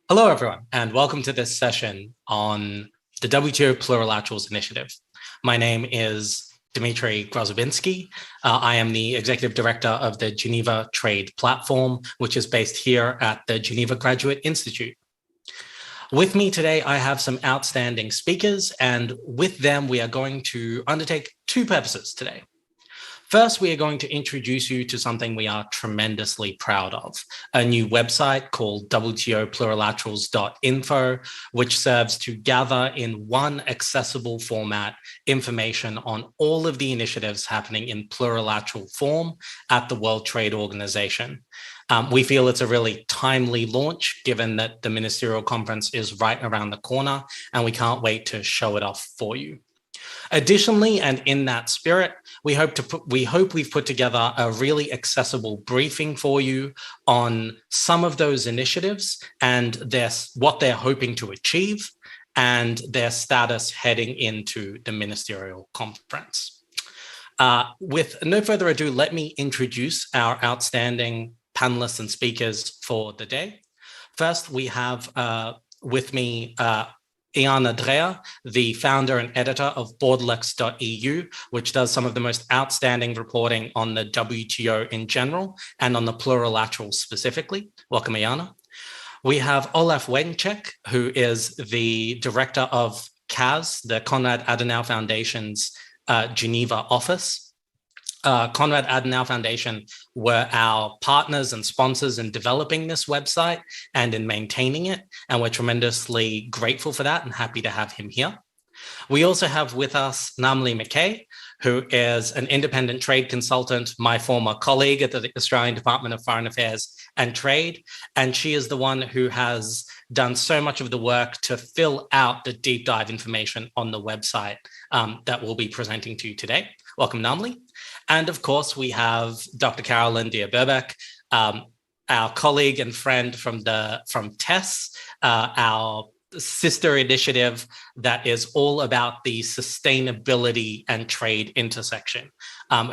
Hello, everyone, and welcome to this session on the WTO Plurilaterals Initiative. My name is Dmitry Grozobinski. I am the Executive Director of the Geneva Trade Platform, which is based here at the Geneva Graduate Institute. With me today, I have some outstanding speakers, and with them, we are going to undertake two purposes today. First, we are going to introduce you to something we are tremendously proud of, a new website called WTOplurilaterals.info, which serves to gather in one accessible format information on all of the initiatives happening in plurilateral form at the World Trade Organization. We feel it's a really timely launch, given that the Ministerial Conference is right around the corner, and we can't wait to show it off for you. Additionally, and in that spirit, we hope we've put together a really accessible briefing for you on some of those initiatives and what they're hoping to achieve and their status heading into the Ministerial Conference. With no further ado, let me introduce our outstanding panelists and speakers for the day. First, we have with me Iana Drea, the founder and editor of Boardlex.eu, which does some of the most outstanding reporting on the WTO in general and on the plurilateral specifically. Welcome, Iana. We have Olaf Wenczek, who is the director of CAS, the Konrad Adenauer Foundation's Geneva office. Konrad Adenauer Foundation were our partners and sponsors in developing this website and in maintaining it, and we're tremendously grateful for that and happy to have him here. We also have with us Namli McKay, who is an independent trade consultant, my former colleague at the Australian Department of Foreign Affairs and Trade, and she is the one who has done so much of the work to fill out the deep dive information on the website that we'll be presenting to you today. Welcome, Namli. And of course, we have Dr. Carolyn Dier-Burbeck, our colleague and friend from TESS, our sister initiative that is all about the sustainability and trade intersection,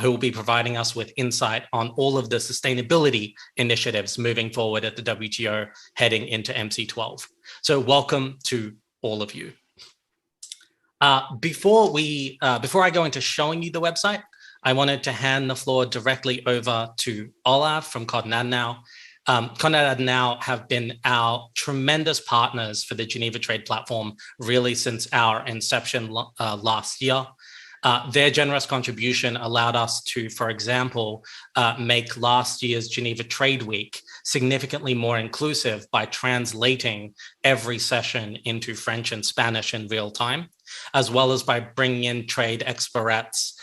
who will be providing us with insight on all of the sustainability initiatives moving forward at the WTO heading into MC12. So welcome to all of you. Before I go into showing you the website, I wanted to hand the floor directly over to Olaf from Konrad Adenauer. Konrad Adenauer have been our tremendous partners for the Geneva Trade Platform really since our inception last year. Their generous contribution allowed us to, for example, make last year's Geneva Trade Week significantly more inclusive by translating every session into French and Spanish in real time, as well as by bringing in trade experts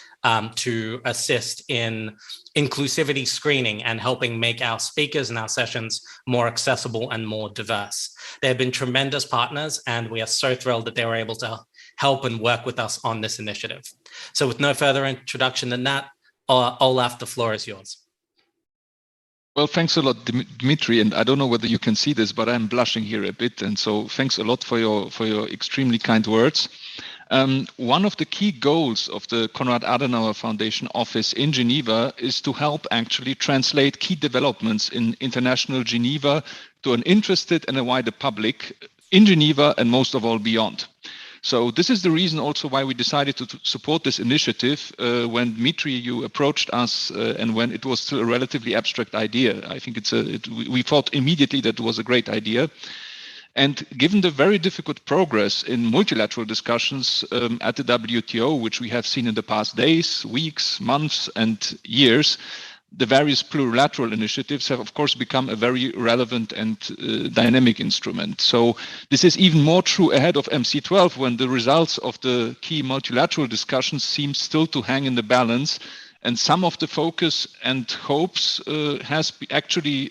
to assist in inclusivity screening and helping make our speakers and our sessions more accessible and more diverse. They have been tremendous partners, and we are so thrilled that they were able to help and work with us on this initiative. So with no further introduction than that, Olaf, the floor is yours. Well, thanks a lot, Dmitry, and I don't know whether you can see this, but I'm blushing here a bit, and so thanks a lot for your extremely kind words. One of the key goals of the Konrad Adenauer Foundation office in Geneva is to help actually translate key developments in international Geneva to an interested and a wider public in Geneva and most of all beyond. So this is the reason also why we decided to support this initiative when Dmitry, you approached us and when it was still a relatively abstract idea. I think we thought immediately that it was a great idea. And given the very difficult progress in multilateral discussions at the WTO, which we have seen in the past days, weeks, months, and years, the various plurilateral initiatives have, of course, become a very relevant and dynamic instrument. So this is even more true ahead of MC12, when the results of the key multilateral discussions seem still to hang in the balance. And some of the focus and hopes has actually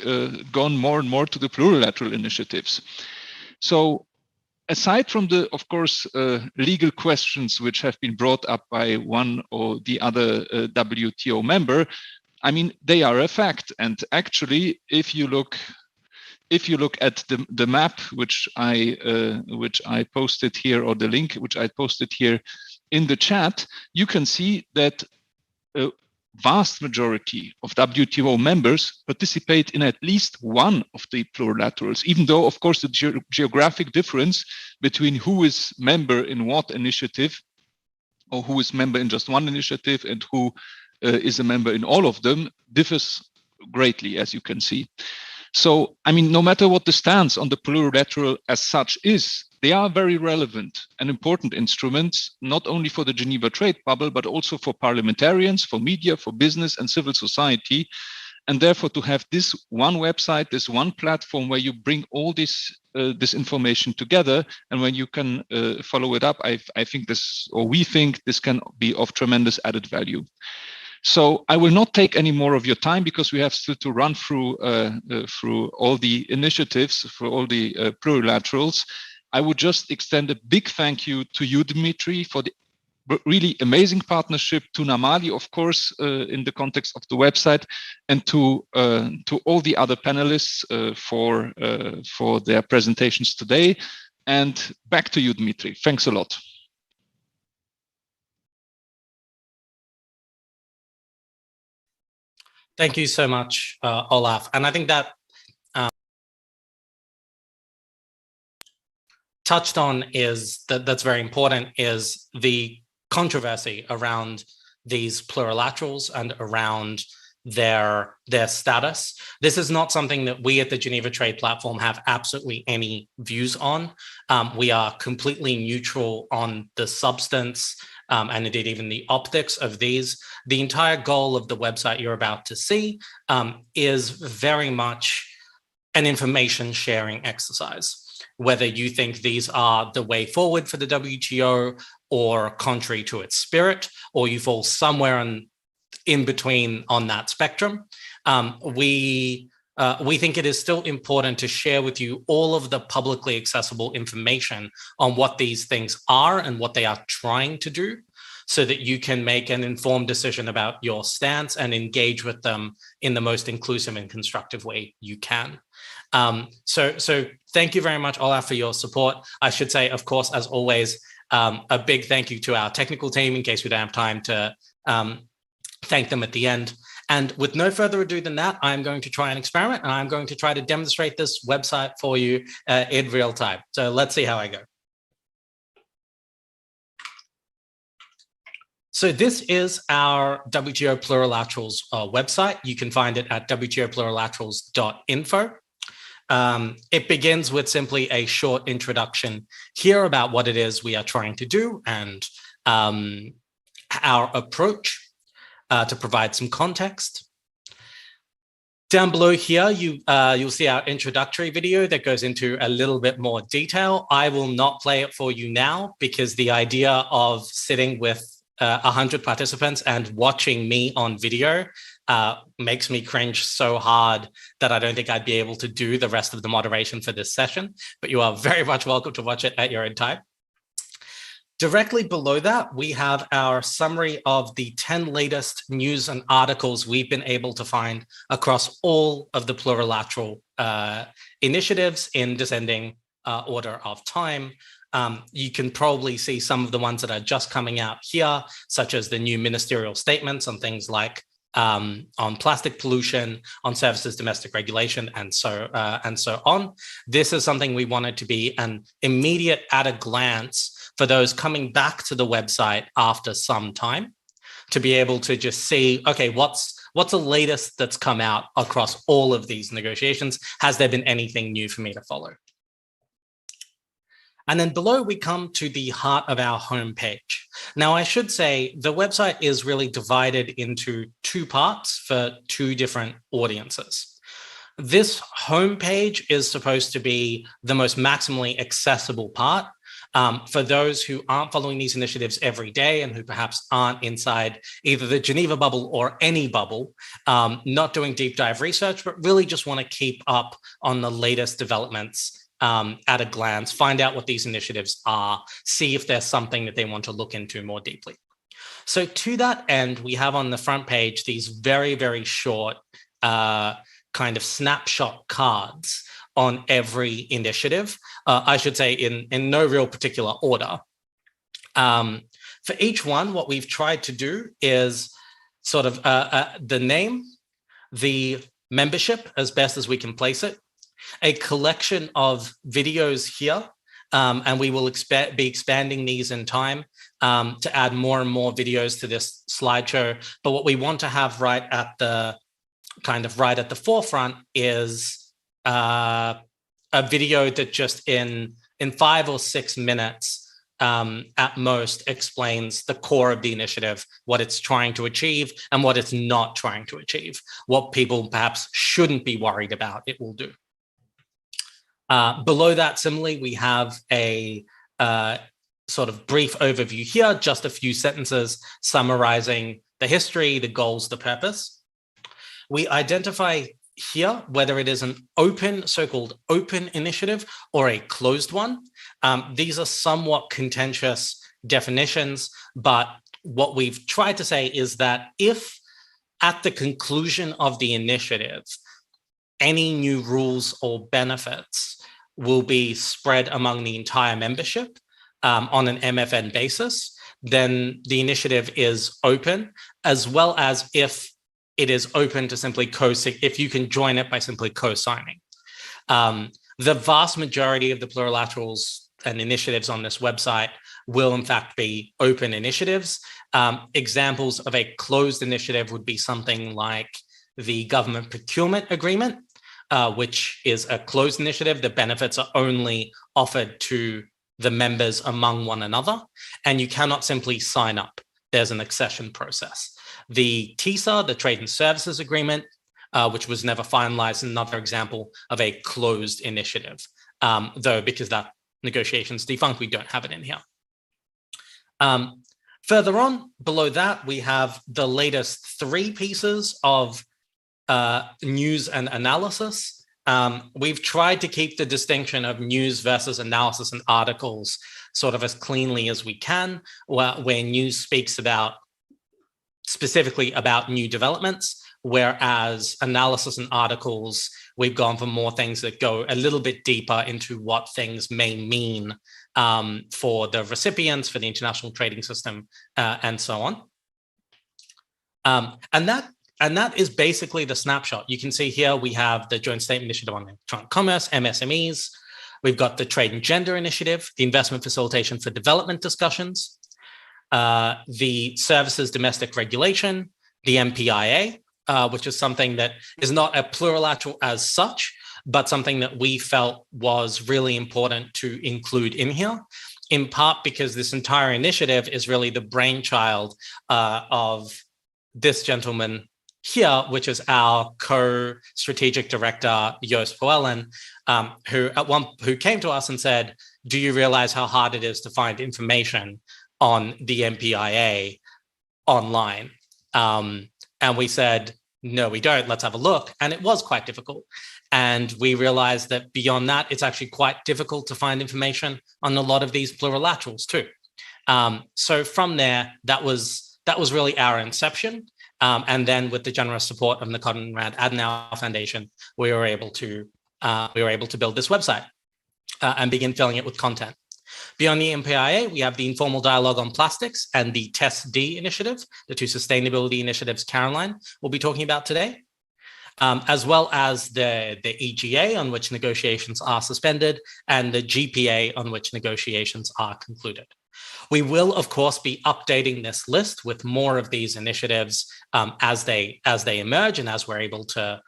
gone more and more to the plurilateral initiatives. So aside from the, of course, legal questions which have been brought up by one or the other WTO member, I mean, they are a fact. And actually, if you look at the map which I posted here, or the link which I posted here in the chat, you can see that vast majority of WTO members participate in at least one of the plurilaterals, even though, of course, the geographic difference between who is member in what initiative, or who is member in just one initiative and who is a member in all of them, differs greatly, as you can see. So, I mean, no matter what the stance on the plurilateral as such is, they are very relevant and important instruments, not only for the Geneva trade bubble, but also for parliamentarians, for media, for business and civil society. And therefore, to have this one website, this one platform where you bring all this information together, and when you can follow it up, I think this, or we think this can be of tremendous added value. So I will not take any more of your time because we have still to run through all the initiatives, for all the plurilaterals. I would just extend a big thank you to you, Dimitri, for the really amazing partnership, to Namali, of course, in the context of the website, and to all the other panelists for their presentations today. And back to you, Dimitri. Thanks a lot. Thank you so much, Olaf. And I think that touched on is that's very important is the controversy around these plurilaterals and around their status. This is not something that we at the Geneva Trade Platform have absolutely any views on. We are completely neutral on the substance and indeed even the optics of these. The entire goal of the website you're about to see is very much an information sharing exercise. Whether you think these are the way forward for the WTO or contrary to its spirit, or you fall somewhere in between on that spectrum, we think it is still important to share with you all of the publicly accessible information on what these things are and what they are trying to do, so that you can make an informed decision about your stance and engage with them in the most inclusive and constructive way you can. So thank you very much, Olaf, for your support. I should say, of course, as always, a big thank you to our technical team, in case we don't have time to thank them at the end. And with no further ado than that, I'm going to try an experiment, and I'm going to try to demonstrate this website for you in real time. So let's see how I go. So this is our WTO Plurilaterals website. You can find it at wtoplurilaterals.info. It begins with simply a short introduction here about what it is we are trying to do and our approach to provide some context. Down below here, you'll see our introductory video that goes into a little bit more detail. I will not play it for you now because the idea of sitting with 100 participants and watching me on video makes me cringe so hard that I don't think I'd be able to do the rest of the moderation for this session, but you are very much welcome to watch it at your own time. Directly below that, we have our summary of the 10 latest news and articles we've been able to find across all of the plurilateral initiatives in descending order of time. You can probably see some of the ones that are just coming out here, such as the new ministerial statements on things like on plastic pollution, on services domestic regulation, and so on. This is something we wanted to be an immediate at a glance for those coming back to the website after some time, to be able to just see, okay, what's the latest that's come out across all of these negotiations? Has there been anything new for me to follow? And then below, we come to the heart of our homepage. Now, I should say the website is really divided into two parts for two different audiences. This homepage is supposed to be the most maximally accessible part for those who aren't following these initiatives every day and who perhaps aren't inside either the Geneva bubble or any bubble, not doing deep dive research, but really just want to keep up on the latest developments at a glance, find out what these initiatives are, see if there's something that they want to look into more deeply. So to that end, we have on the front page these very, very short kind of snapshot cards on every initiative, I should say in no real particular order. For each one, what we've tried to do is sort of the name, the membership as best as we can place it, a collection of videos here, and we will be expanding these in time to add more and more videos to this slideshow. But what we want to have right at the forefront is a video that just in 5 or 6 minutes at most explains the core of the initiative, what it's trying to achieve and what it's not trying to achieve, what people perhaps shouldn't be worried about it will do. Below that, similarly, we have a sort of brief overview here, just a few sentences summarizing the history, the goals, the purpose. We identify here whether it is an open, so-called open initiative or a closed one. These are somewhat contentious definitions, but what we've tried to say is that if at the conclusion of the initiative, any new rules or benefits will be spread among the entire membership on an MFN basis, then the initiative is open, as well as if it is open to simply if you can join it by simply co-signing. The vast majority of the plurilaterals and initiatives on this website will in fact be open initiatives. Examples of a closed initiative would be something like the government procurement agreement, which is a closed initiative. The benefits are only offered to the members among one another, and you cannot simply sign up. There's an accession process. The TISA, the Trade and Services Agreement, which was never finalized, is another example of a closed initiative, though because that negotiation's defunct, we don't have it in here. Further on, below that, we have the latest 3 pieces of news and analysis. We've tried to keep the distinction of news versus analysis and articles sort of as cleanly as we can, where news speaks specifically about new developments, whereas analysis and articles, we've gone for more things that go a little bit deeper into what things may mean for the recipients, for the international trading system, and so on. And that is basically the snapshot. You can see here we have the Joint Statement Initiative on Electronic Commerce, MSMEs. We've got the Trade and Gender Initiative, the Investment Facilitation for Development discussions, the Services Domestic Regulation, the MPIA, which is something that is not a plurilateral as such, but something that we felt was really important to include in here, in part because this entire initiative is really the brainchild of this gentleman here, which is our co-strategic director, Joost Poellen, who came to us and said, do you realize how hard it is to find information on the MPIA online? And we said, no, we don't. Let's have a look. And it was quite difficult. And we realized that beyond that, it's actually quite difficult to find information on a lot of these plurilaterals too. So from there, that was really our inception. And then with the generous support of the Konrad Adenauer Foundation, we were able to build this website and begin filling it with content. Beyond the MPIA, we have the Informal Dialogue on Plastics and the TEST-D initiative, the 2 sustainability initiatives Caroline will be talking about today, as well as the EGA, on which negotiations are suspended, and the GPA, on which negotiations are concluded. We will, of course, be updating this list with more of these initiatives as they emerge and as we're able to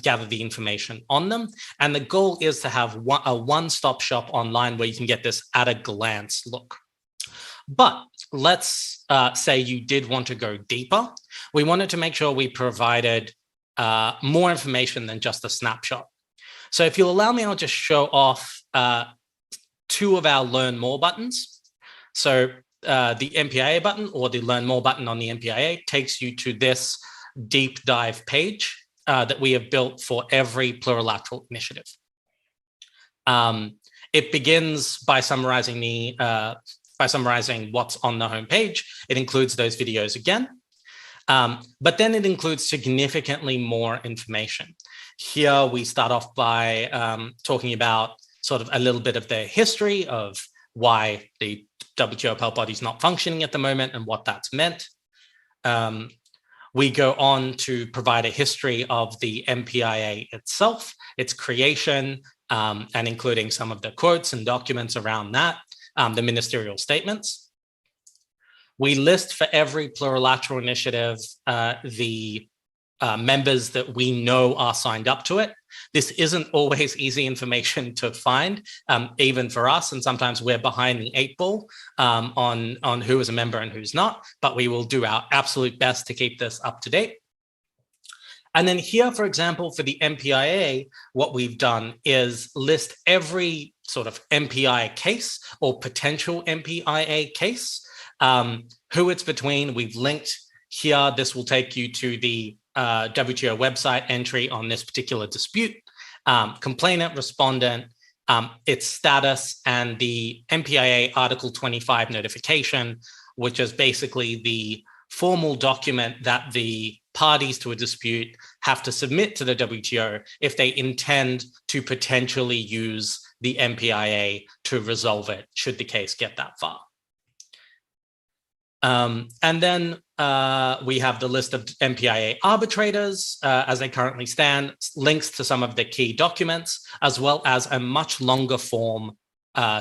gather the information on them. And the goal is to have a one-stop shop online where you can get this at a glance look. But let's say you did want to go deeper. We wanted to make sure we provided more information than just a snapshot. So if you'll allow me, I'll just show off 2 of our Learn More buttons. So the MPIA button, or the Learn More button on the MPIA, takes you to this deep dive page that we have built for every plurilateral initiative. It begins by summarizing what's on the homepage. It includes those videos again, but then it includes significantly more information. Here we start off by talking about sort of a little bit of the history of why the WTO appellate body is not functioning at the moment and what that's meant. We go on to provide a history of the MPIA itself, its creation, and including some of the quotes and documents around that, the ministerial statements. We list for every plurilateral initiative the members that we know are signed up to it. This isn't always easy information to find, even for us, and sometimes we're behind the 8 ball on who is a member and who's not, but we will do our absolute best to keep this up to date. And then here, for example, for the MPIA, what we've done is list every sort of MPIA case or potential MPIA case, who it's between. We've linked here. This will take you to the WTO website entry on this particular dispute, complainant, respondent, its status, and the MPIA Article 25 notification, which is basically the formal document that the parties to a dispute have to submit to the WTO if they intend to potentially use the MPIA to resolve it, should the case get that far. And then we have the list of MPIA arbitrators as they currently stand, links to some of the key documents, as well as a much longer form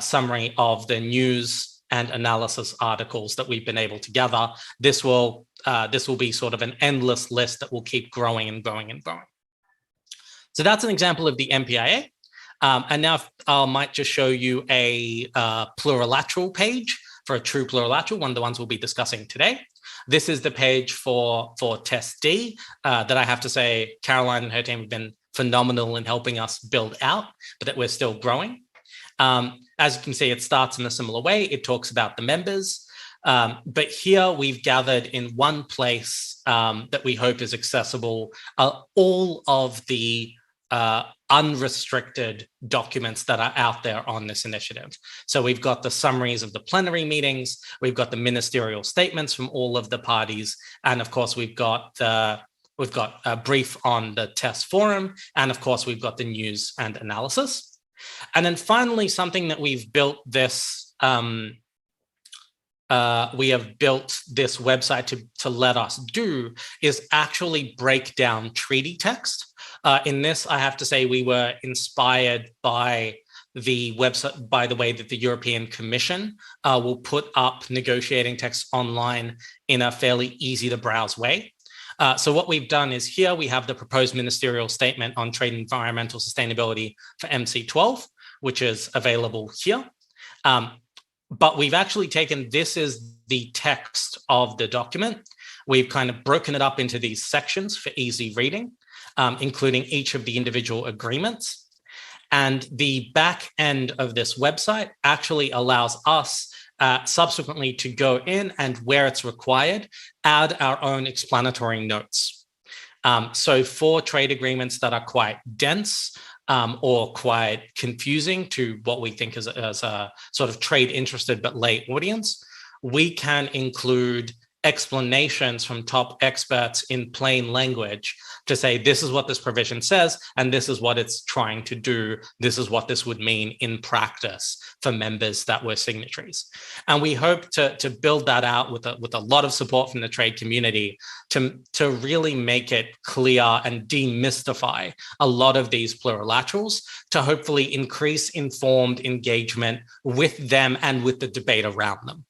summary of the news and analysis articles that we've been able to gather. This will be sort of an endless list that will keep growing and growing and growing. So that's an example of the MPIA. And now I might just show you a plurilateral page for a true plurilateral, one of the ones we'll be discussing today. This is the page for Test D that I have to say Caroline and her team have been phenomenal in helping us build out, but that we're still growing. As you can see, it starts in a similar way. It talks about the members, but here we've gathered in one place that we hope is accessible all of the unrestricted documents that are out there on this initiative. So we've got the summaries of the plenary meetings, we've got the ministerial statements from all of the parties, and of course we've got a brief on the test forum, and of course we've got the news and analysis. And then finally, something that we've built this, we have built this website to let us do is actually break down treaty text. In this, I have to say we were inspired by the website, by the way that the European Commission will put up negotiating text online in a fairly easy to browse way. So what we've done is here we have the proposed ministerial statement on trade and environmental sustainability for MC12, which is available here. But we've actually taken, this is the text of the document. We've kind of broken it up into these sections for easy reading, including each of the individual agreements. And the back end of this website actually allows us subsequently to go in and, where it's required, add our own explanatory notes. So for trade agreements that are quite dense or quite confusing to what we think is a sort of trade interested but lay audience, we can include explanations from top experts in plain language to say, this is what this provision says, and this is what it's trying to do. This is what this would mean in practice for members that were signatories. And we hope to build that out with a lot of support from the trade community to really make it clear and demystify a lot of these plurilaterals to hopefully increase informed engagement with them and with the debate around them.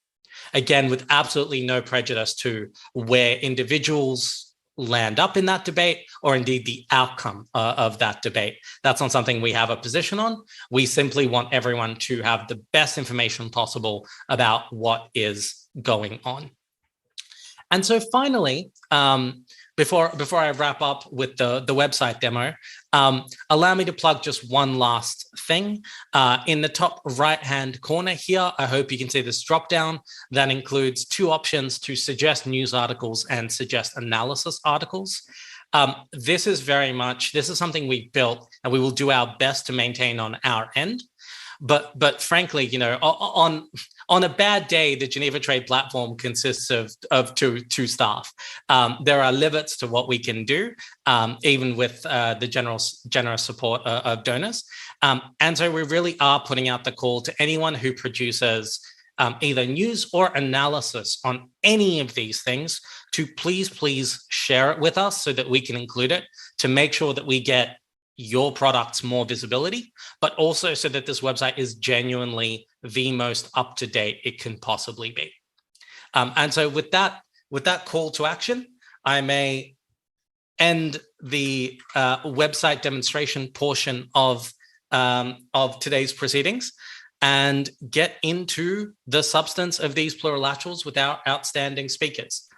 Again, with absolutely no prejudice to where individuals land up in that debate or indeed the outcome of that debate. That's not something we have a position on. We simply want everyone to have the best information possible about what is going on. And so finally, before I wrap up with the website demo, allow me to plug just one last thing. In the top right-hand corner here, I hope you can see this drop-down that includes 2 options to suggest news articles and suggest analysis articles. This is something we built and we will do our best to maintain on our end. But frankly, you know, on a bad day, the Geneva Trade Platform consists of two staff. There are limits to what we can do, even with the generous support of donors. And so we really are putting out the call to anyone who produces either news or analysis on any of these things, to please share it with us so that we can include it, to make sure that we get your products more visibility, but also so that this website is genuinely the most up-to-date it can possibly be. And so with that call to action, I may end the website demonstration portion of today's proceedings and get into the substance of these plurilaterals with our outstanding speakers.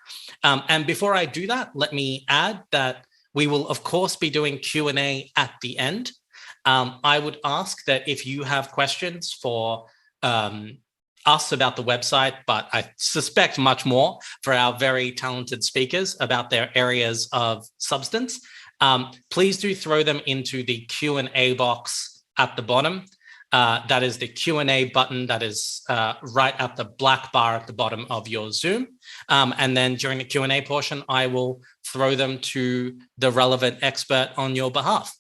And before I do that, let me add that we will, of course, be doing Q&A at the end. I would ask that if you have questions for us about the website, but I suspect much more for our very talented speakers about their areas of substance, please do throw them into the Q&A box at the bottom. That is the Q&A button that is right at the black bar at the bottom of your Zoom. And then during the Q&A portion, I will throw them to the relevant expert on your behalf.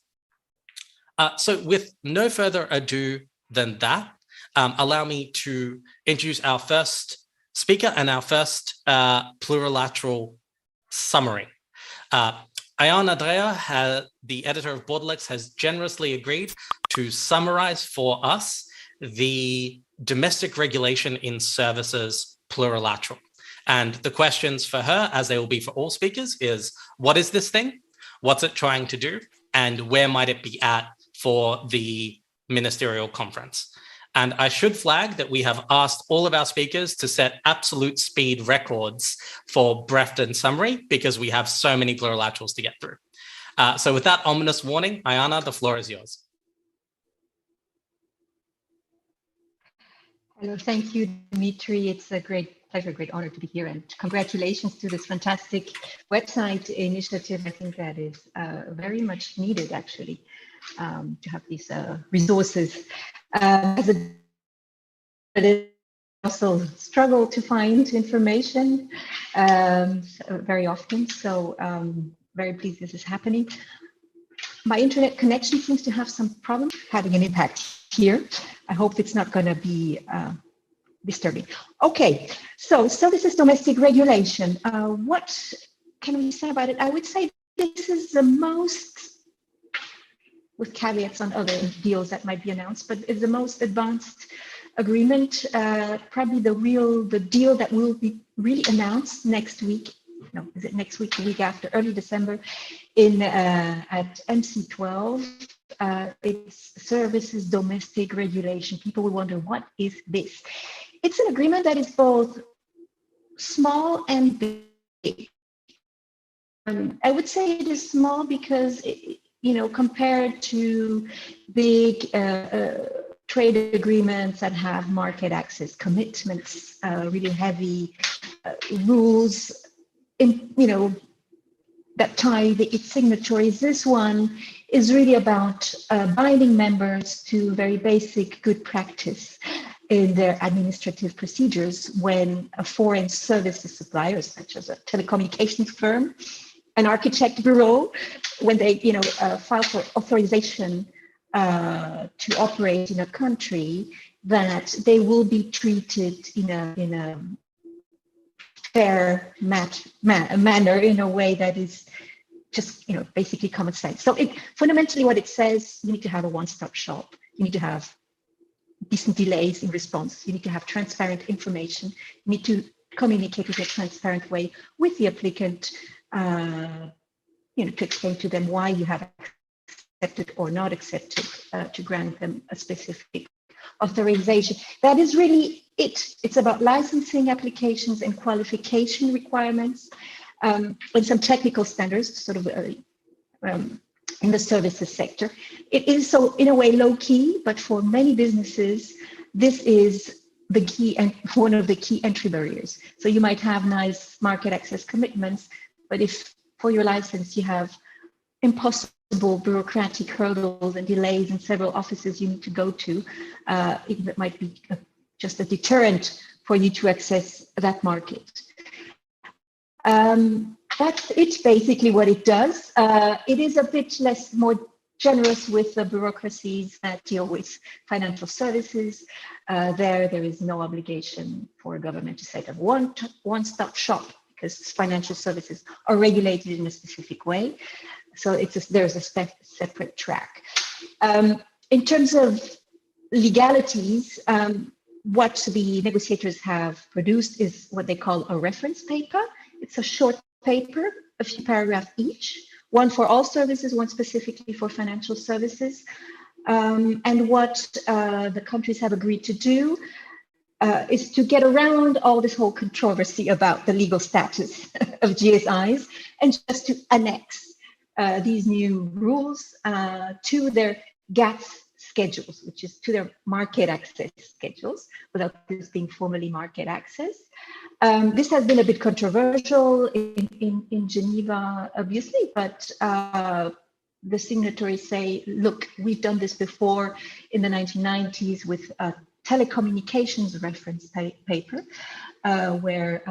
So with no further ado than that, allow me to introduce our first speaker and our first plurilateral summary. Ayaan Andrea, the editor of Borderlex, has generously agreed to summarize for us the domestic regulation in services plurilateral. And the questions for her, as they will be for all speakers, is what is this thing? What's it trying to do? And where might it be at for the Ministerial Conference? And I should flag that we have asked all of our speakers to set absolute speed records for breadth and summary because we have so many plurilaterals to get through. So with that ominous warning, Ayaan, the floor is yours. Hello, thank you, Dimitri. It's a great pleasure, great honor to be here, and congratulations to this fantastic website initiative. I think that is very much needed, actually, to have these resources. As a also struggle to find information very often, so very pleased this is happening. My internet connection seems to have some problems, having an impact here. I hope it's not going to be disturbing. Okay, so this is domestic regulation. What can we say about it? I would say this is the most, with caveats on other deals that might be announced, but it's the most advanced agreement, probably the deal that will be really announced next week. No, is it next week, the week after, early December, in at MC12. It's services domestic regulation. People will wonder, what is this? It's an agreement that is both small and big. I would say it is small because, compared to big trade agreements that have market access commitments, really heavy rules, that tie its signatories. This one is really about binding members to very basic good practice in their administrative procedures when a foreign services supplier, such as a telecommunications firm, an architect bureau, when they file for authorization to operate in a country, that they will be treated in a fair manner, in a way that is just basically common sense. So fundamentally what it says, you need to have a one-stop shop. You need to have decent delays in response. You need to have transparent information. You need to communicate in a transparent way with the applicant, to explain to them why you have accepted or not accepted to grant them a specific authorization. That is really it. It's about licensing applications and qualification requirements, and some technical standards, sort of in the services sector. It is, so in a way, low key, but for many businesses, this is the key and one of the key entry barriers. So you might have nice market access commitments, but if for your license you have impossible bureaucratic hurdles and delays in several offices you need to go to, it might be just a deterrent for you to access that market. That's it, basically what it does. It is a bit more generous with the bureaucracies that deal with financial services. There is no obligation for a government to set up one-stop shop because financial services are regulated in a specific way. So there's a separate track. In terms of legalities, what the negotiators have produced is what they call a reference paper. It's a short paper, a few paragraphs each, one for all services, one specifically for financial services. And what the countries have agreed to do is to get around all this whole controversy about the legal status of GSIs and just to annex these new rules to their GATS schedules, which is to their market access schedules, without this being formally market access. This has been a bit controversial in Geneva, obviously, but the signatories say, look, we've done this before in the 1990s with a telecommunications reference paper, where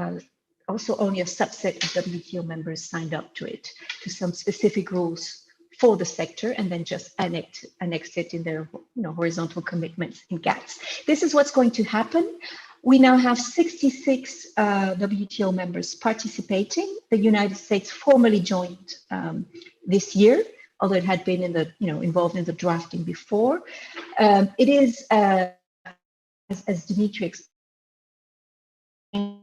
also only a subset of WTO members signed up to it, to some specific rules for the sector, and then just annex it in their horizontal commitments in GATS. This is what's going to happen. We now have 66 WTO members participating. The United States formally joined this year, although it had been involved in the drafting before. It is, as Dimitri explained,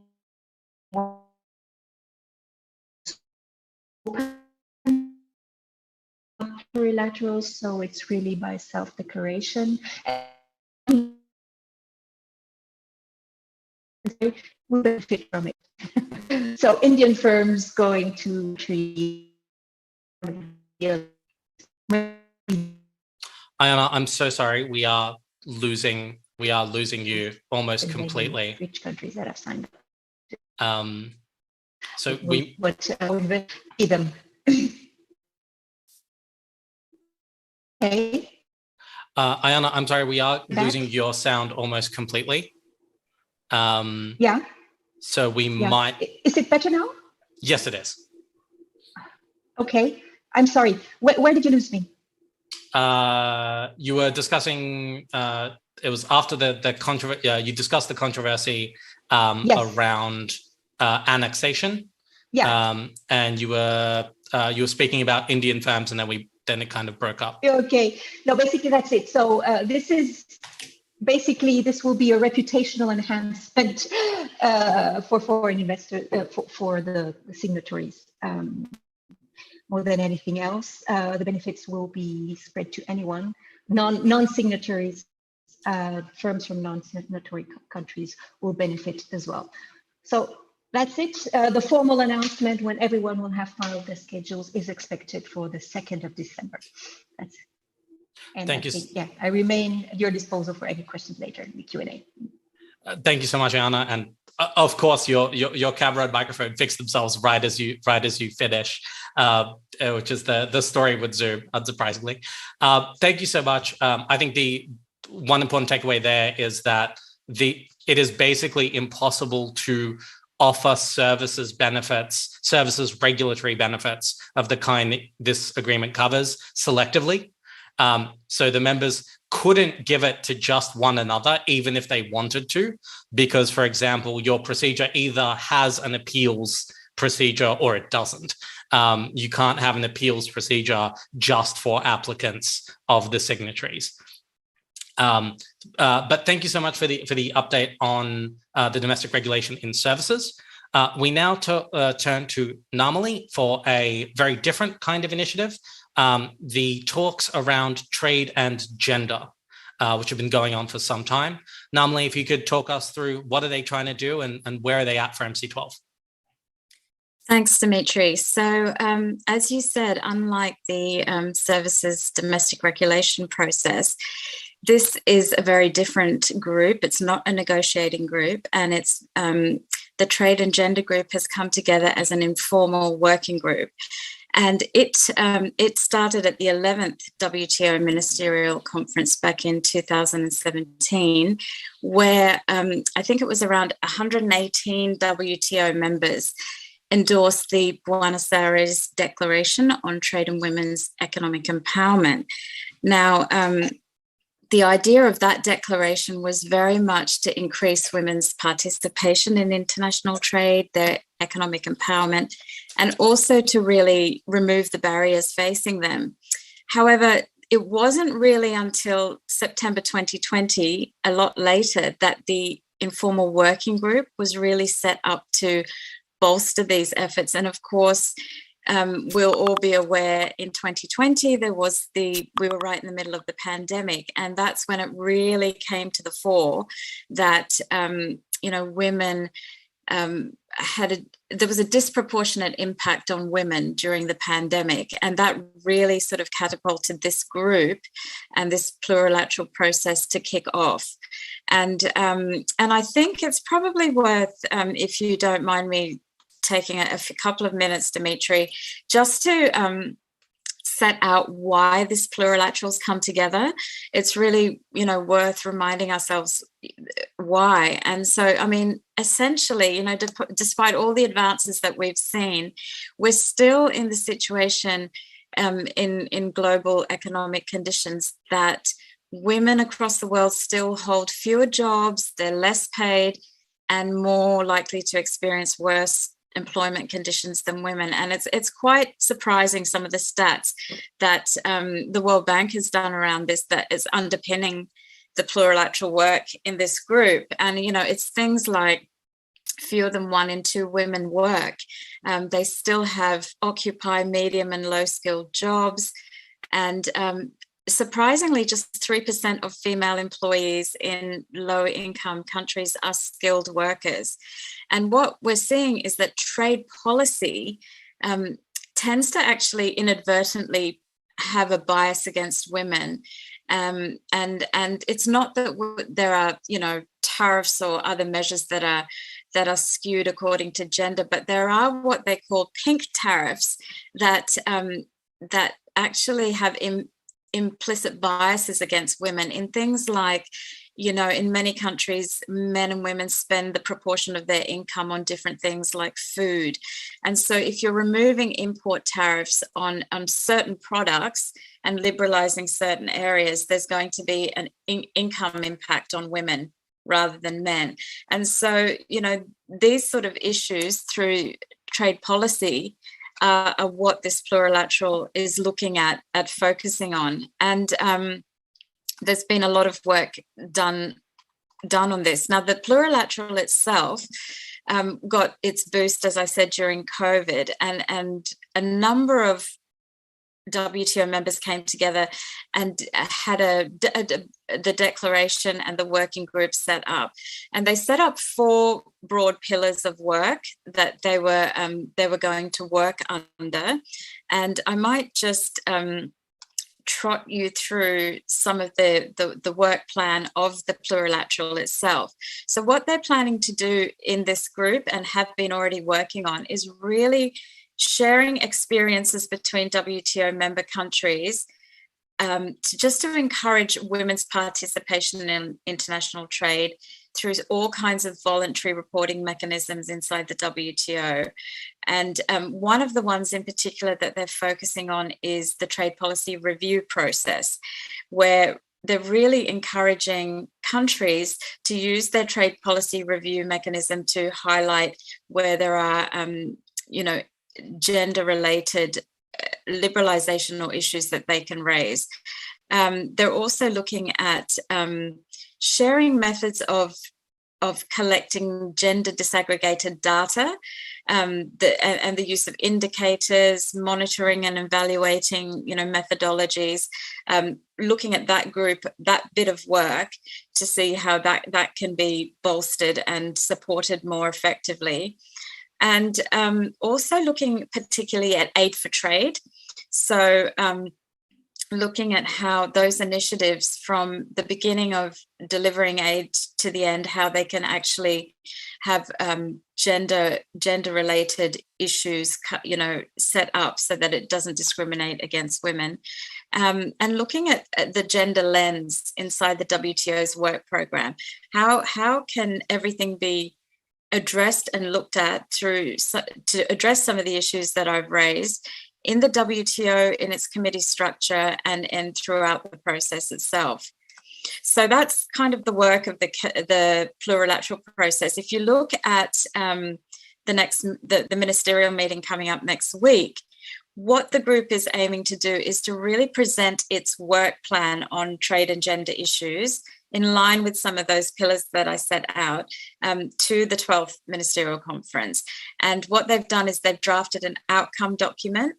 plurilaterals, so it's really by self-declaration. We benefit from it. So Indian firms going to treat. Ayana, I'm so sorry. We are losing you almost completely. Which countries that have signed up? So we see them. Okay. Ayana, I'm sorry. We are losing your sound almost completely. Yeah. So we might. Is it better now? Yes, it is. Okay. I'm sorry. Where did you lose me? You were discussing. It was after the controversy. You discussed the controversy around annexation. Yeah. And you were speaking about Indian firms, and then it kind of broke up. Okay. No, basically that's it. So this will be a reputational enhancement for foreign investors, for the signatories. More than anything else, the benefits will be spread to anyone. Non-signatories, firms from non-signatory countries will benefit as well. So that's it. The formal announcement, when everyone will have filed their schedules, is expected for the 2nd of December. That's it. And thank you. I remain at your disposal for any questions later in the Q&A. Thank you so much, Ayana. And of course, your camera and microphone fix themselves right as you finish, which is the story with Zoom, unsurprisingly. Thank you so much. I think the one important takeaway there is that it is basically impossible to offer services regulatory benefits of the kind this agreement covers selectively. So the members couldn't give it to just one another, even if they wanted to, because, for example, your procedure either has an appeals procedure or it doesn't. You can't have an appeals procedure just for applicants of the signatories. But thank you so much for the update on the domestic regulation in services. We now turn to Namali for a very different kind of initiative. The talks around trade and gender, which have been going on for some time. Namali, if you could talk us through what are they trying to do and where are they at for MC12? Thanks, Dimitri. So as you said, unlike the services domestic regulation process, this is a very different group. It's not a negotiating group, and it's the trade and gender group has come together as an informal working group. And it started at the 11th WTO Ministerial Conference back in 2017, where I think it was around 118 WTO members endorsed the Buenos Aires Declaration on Trade and Women's Economic Empowerment. Now, the idea of that declaration was very much to increase women's participation in international trade, their economic empowerment, and also to really remove the barriers facing them. However, it wasn't really until September 2020, a lot later, that the informal working group was really set up to bolster these efforts. And of course, we'll all be aware in 2020, we were right in the middle of the pandemic. And that's when it really came to the fore that, women there was a disproportionate impact on women during the pandemic. And that really sort of catapulted this group and this plurilateral process to kick off. And I think it's probably worth, if you don't mind me taking a couple of minutes, Dimitri, just to set out why this plurilaterals come together. It's really, worth reminding ourselves why. And so, I mean, essentially, despite all the advances that we've seen, we're still in the situation in global economic conditions that women across the world still hold fewer jobs, they're less paid, and more likely to experience worse employment conditions than women. And it's quite surprising, some of the stats that the World Bank has done around this that is underpinning the plurilateral work in this group. And, it's things like fewer than 1 in 2 women work. They still occupy medium and low skilled jobs. And surprisingly, just 3% of female employees in low-income countries are skilled workers. And what we're seeing is that trade policy tends to actually inadvertently have a bias against women. And it's not that there are, tariffs or other measures that are skewed according to gender, but there are what they call pink tariffs that actually have implicit biases against women in things like, in many countries, men and women spend the proportion of their income on different things like food. And so if you're removing import tariffs on certain products and liberalizing certain areas, there's going to be an income impact on women rather than men. And so, these sort of issues through trade policy are what this plurilateral is looking at focusing on. And there's been a lot of work done on this. Now, the plurilateral itself got its boost, as I said, during COVID, and a number of WTO members came together and had the declaration and the working group set up. And they set up 4 broad pillars of work that they were going to work under. And I might just trot you through some of the work plan of the plurilateral itself. So what they're planning to do in this group and have been already working on is really sharing experiences between WTO member countries to encourage women's participation in international trade through all kinds of voluntary reporting mechanisms inside the WTO. And one of the ones in particular that they're focusing on is the trade policy review process, where they're really encouraging countries to use their trade policy review mechanism to highlight where there are, gender-related liberalizational issues that they can raise. They're also looking at sharing methods of collecting gender disaggregated data and the use of indicators, monitoring and evaluating, methodologies, looking at that bit of work to see how that can be bolstered and supported more effectively. And also looking particularly at aid for trade. So looking at how those initiatives from the beginning of delivering aid to the end, how they can actually have gender-related issues, set up so that it doesn't discriminate against women. And looking at the gender lens inside the WTO's work program. How can everything be addressed and looked at to address some of the issues that I've raised in the WTO, in its committee structure, and throughout the process itself. So that's kind of the work of the plurilateral process. If you look at the ministerial meeting coming up next week, what the group is aiming to do is to really present its work plan on trade and gender issues in line with some of those pillars that I set out to the 12th Ministerial Conference. And what they've done is they've drafted an outcome document,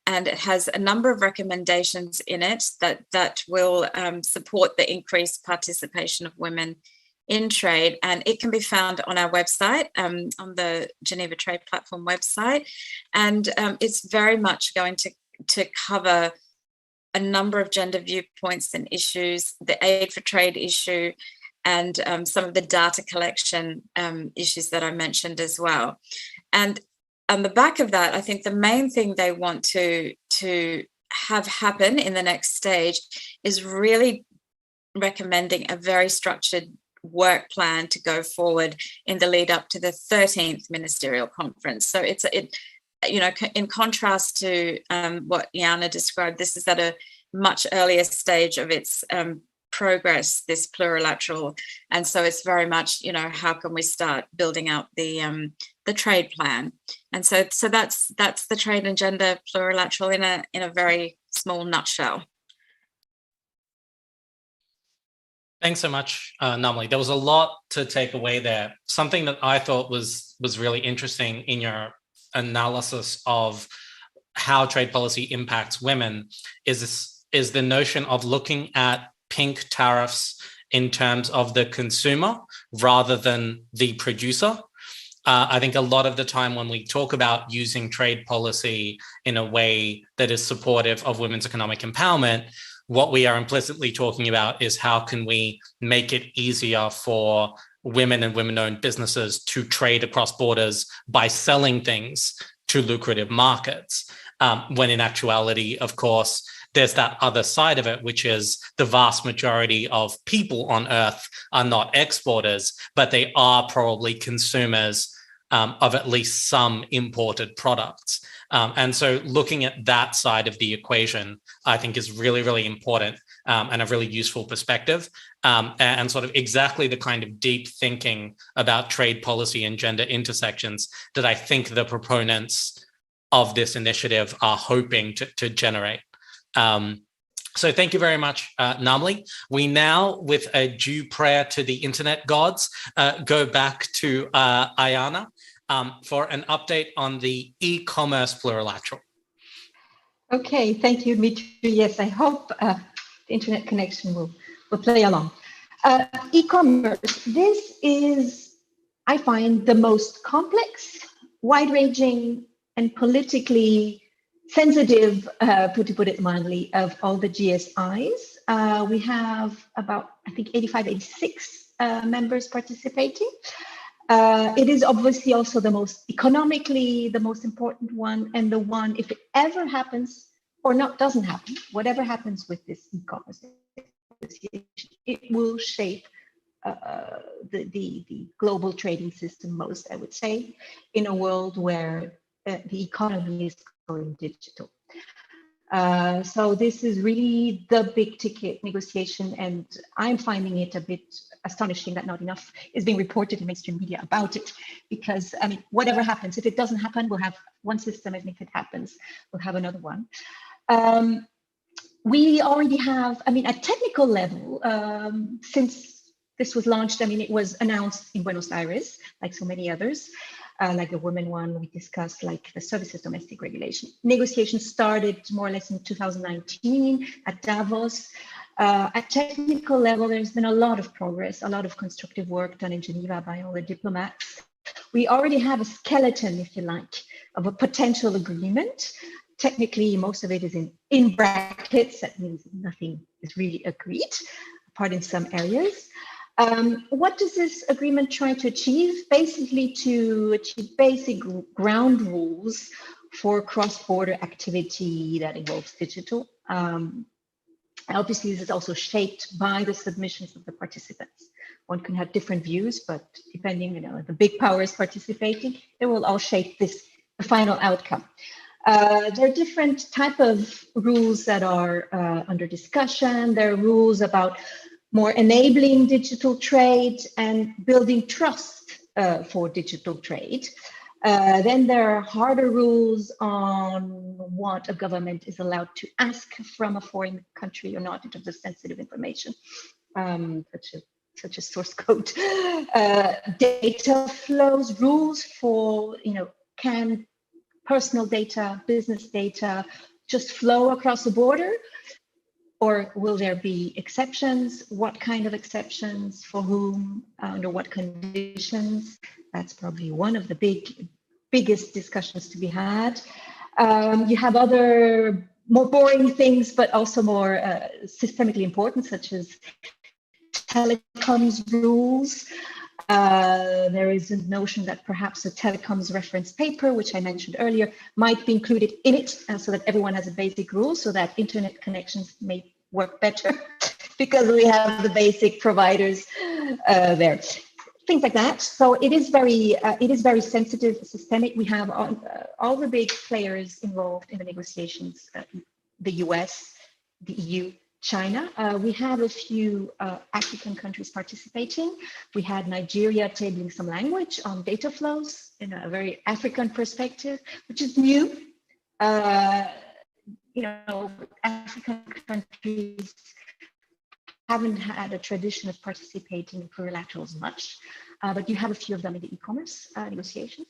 and it has a number of recommendations in it that will support the increased participation of women in trade. And it can be found on our website, on the Geneva Trade Platform website. And it's very much going to cover a number of gender viewpoints and issues, the aid for trade issue, and some of the data collection issues that I mentioned as well. And on the back of that, I think the main thing they want to have happen in the next stage is really recommending a very structured work plan to go forward in the lead up to the 13th Ministerial Conference. So in contrast to what Jana described, this is at a much earlier stage of its progress, this plurilateral, and so it's very much, how can we start building out the trade plan? And so that's the trade and gender plurilateral in a very small nutshell. Thanks so much, Namli. There was a lot to take away there. Something that I thought was really interesting in your analysis of how trade policy impacts women is the notion of looking at pink tariffs in terms of the consumer rather than the producer. I think a lot of the time when we talk about using trade policy in a way that is supportive of women's economic empowerment, what we are implicitly talking about is how can we make it easier for women and women-owned businesses to trade across borders by selling things to lucrative markets, when in actuality, of course, there's that other side of it, which is the vast majority of people on Earth are not exporters, but they are probably consumers of at least some imported products. And so looking at that side of the equation, I think is really, really important and a really useful perspective, and sort of exactly the kind of deep thinking about trade policy and gender intersections that I think the proponents of this initiative are hoping to generate. So thank you very much, Namli. We now, with a due prayer to the internet gods, go back to Ayana for an update on the e-commerce plurilateral. Okay, thank you, Dmitry. Yes, I hope the internet connection will play along. E-commerce, this is, I find, the most complex, wide-ranging, and politically sensitive, to put it mildly, of all the GSIs. We have about, I think, 85, 86 members participating. It is obviously also the most economically, the most important one, and the one, if it ever happens or doesn't happen, whatever happens with this e-commerce association, it will shape the global trading system most, I would say, in a world where the economy is going digital. So this is really the big ticket negotiation, and I'm finding it a bit astonishing that not enough is being reported in mainstream media about it, because I mean, whatever happens, if it doesn't happen, we'll have one system, and if it happens, we'll have another one. We already have, I mean, at technical level, since this was launched, I mean, it was announced in Buenos Aires, like so many others. Like the women one we discussed, like the services domestic regulation. Negotiations started more or less in 2019 at Davos. At technical level, there's been a lot of progress, a lot of constructive work done in Geneva by all the diplomats. We already have a skeleton, if you like, of a potential agreement. Technically, most of it is in brackets. That means nothing is really agreed, apart in some areas. What does this agreement try to achieve? Basically, to achieve basic ground rules for cross-border activity that involves digital. Obviously, this is also shaped by the submissions of the participants. one can have different views, but depending, the big powers participating, they will all shape the final outcome. There are different type of rules that are under discussion. There are rules about more enabling digital trade and building trust for digital trade. Then there are harder rules on what a government is allowed to ask from a foreign country or not in terms of sensitive information, such as source code. Data flows, rules for, can personal data, business data just flow across the border? Or will there be exceptions? What kind of exceptions? For whom? Under what conditions? That's probably one of the biggest discussions to be had. You have other more boring things, but also more systemically important, such as telecoms rules. There is a notion that perhaps a telecoms reference paper, which I mentioned earlier, might be included in it so that everyone has a basic rule so that internet connections may work better because we have the basic providers there. Things like that. So it is very sensitive, systemic. We have all the big players involved in the negotiations, the US, the EU, China. We have a few African countries participating. We had Nigeria tabling some language on data flows in a very African perspective, which is new. African countries haven't had a tradition of participating in plurilaterals much, but you have a few of them in the e-commerce negotiations.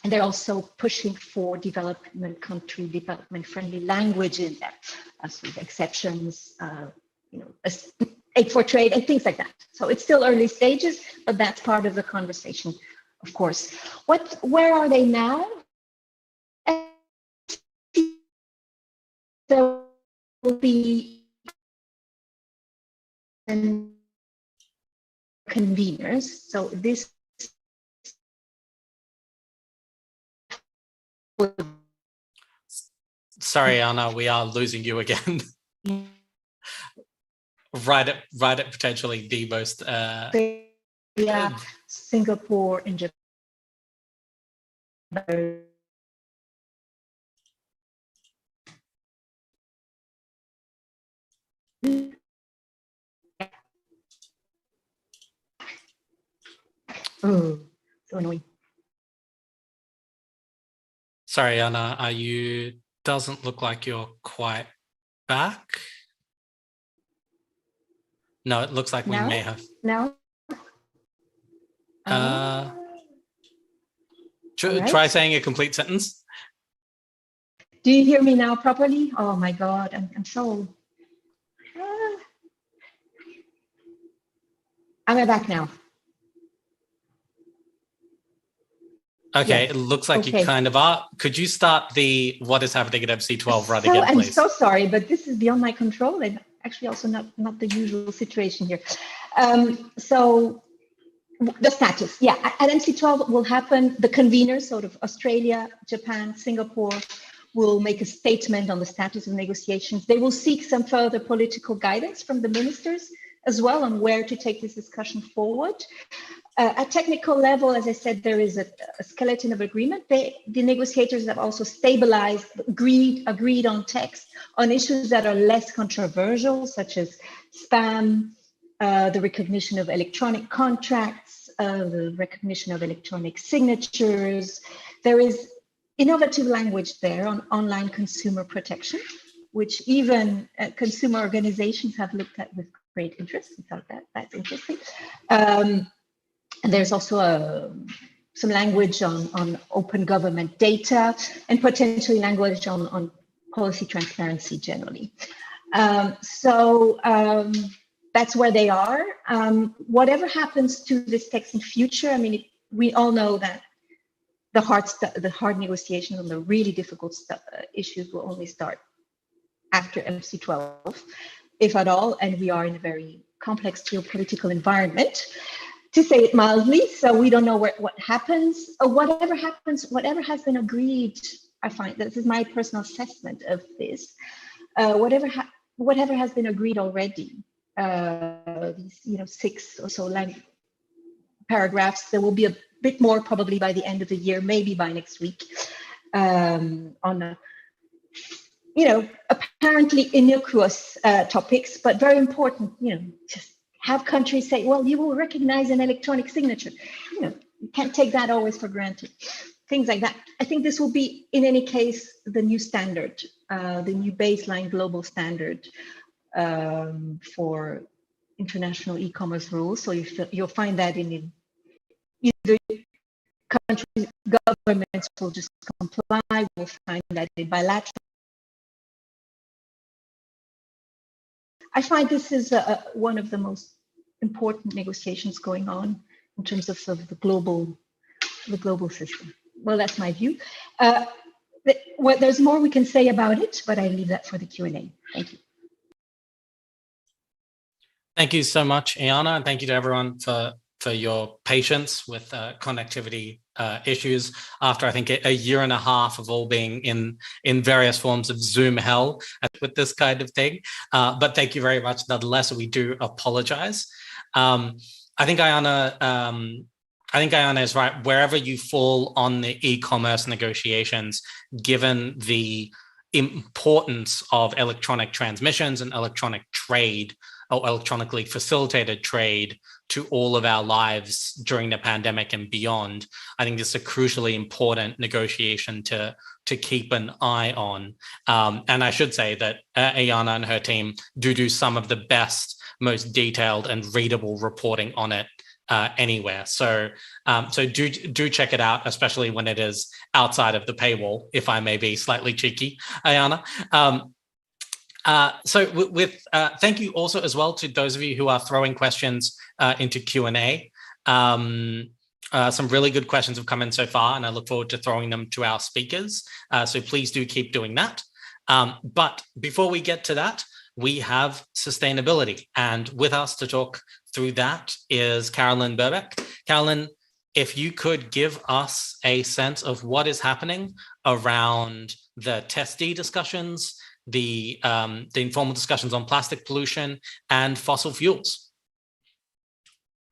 And they're also pushing for development-friendly language in there, with exceptions, aid for trade and things like that. So it's still early stages, but that's part of the conversation, of course. Where are they now? There will be conveners. So this Sorry, Anna, we are losing you again. right at potentially the most Singapore and Japan. Oh, so annoying. Sorry, Anna, doesn't look like you're quite back. No, it looks like we may have. Now? Try saying a complete sentence. Do you hear me now properly? Oh my God, I'm so... Am I back now? Okay, yes. It looks like you kind of are. Could you start the what is happening at MC12 right again, please? I'm so sorry, but this is beyond my control and actually also not the usual situation here. So the status, at MC12 will happen. The conveners, sort of Australia, Japan, Singapore, will make a statement on the status of negotiations. They will seek some further political guidance from the ministers as well on where to take this discussion forward. At technical level, as I said, there is a skeleton of agreement. The negotiators have also stabilized, agreed on text on issues that are less controversial, such as spam, the recognition of electronic contracts, the recognition of electronic signatures. There is innovative language there on online consumer protection, which even consumer organizations have looked at with great interest. We thought that's interesting. And there's also some language on open government data and potentially language on policy transparency generally. That's where they are. Whatever happens to this text in future, I mean, we all know that the hard negotiations on the really difficult issues will only start after MC12, if at all, and we are in a very complex geopolitical environment, to say it mildly. So we don't know what happens. Whatever happens, whatever has been agreed, I find this is my personal assessment of this. Whatever has been agreed already these 6 or so paragraphs. There will be a bit more probably by the end of the year, maybe by next week, on apparently innocuous topics, but very important. Just have countries say, well, you will recognize an electronic signature. You can't take that always for granted. Things like that. I think this will be, in any case, the new standard, the new baseline global standard for international e-commerce rules. So you'll find that in either countries, governments will just comply. We'll find that in bilateral. I find this is one of the most important negotiations going on in terms of the global system. Well, that's my view. There's more we can say about it, but I leave that for the Q&A. Thank you. Thank you so much, Iana, and thank you to everyone for your patience with connectivity issues after, I think, a year and a half of all being in various forms of Zoom hell with this kind of thing. But thank you very much nonetheless. We do apologize. I think Iana is right. Wherever you fall on the e-commerce negotiations, given the importance of electronic transmissions and electronic trade, or electronically facilitated trade, to all of our lives during the pandemic and beyond, I think this is a crucially important negotiation to keep an eye on. And I should say that Iana and her team do some of the best, most detailed and readable reporting on it anywhere. So do check it out, especially when it is outside of the paywall, if I may be slightly cheeky, Iana. Thank you also as well to those of you who are throwing questions into Q&A. Some really good questions have come in so far, and I look forward to throwing them to our speakers. So please do keep doing that. But before we get to that, we have sustainability. And with us to talk through that is Carolyn Burbeck. Carolyn, if you could give us a sense of what is happening around the TESD discussions, the informal discussions on plastic pollution and fossil fuels.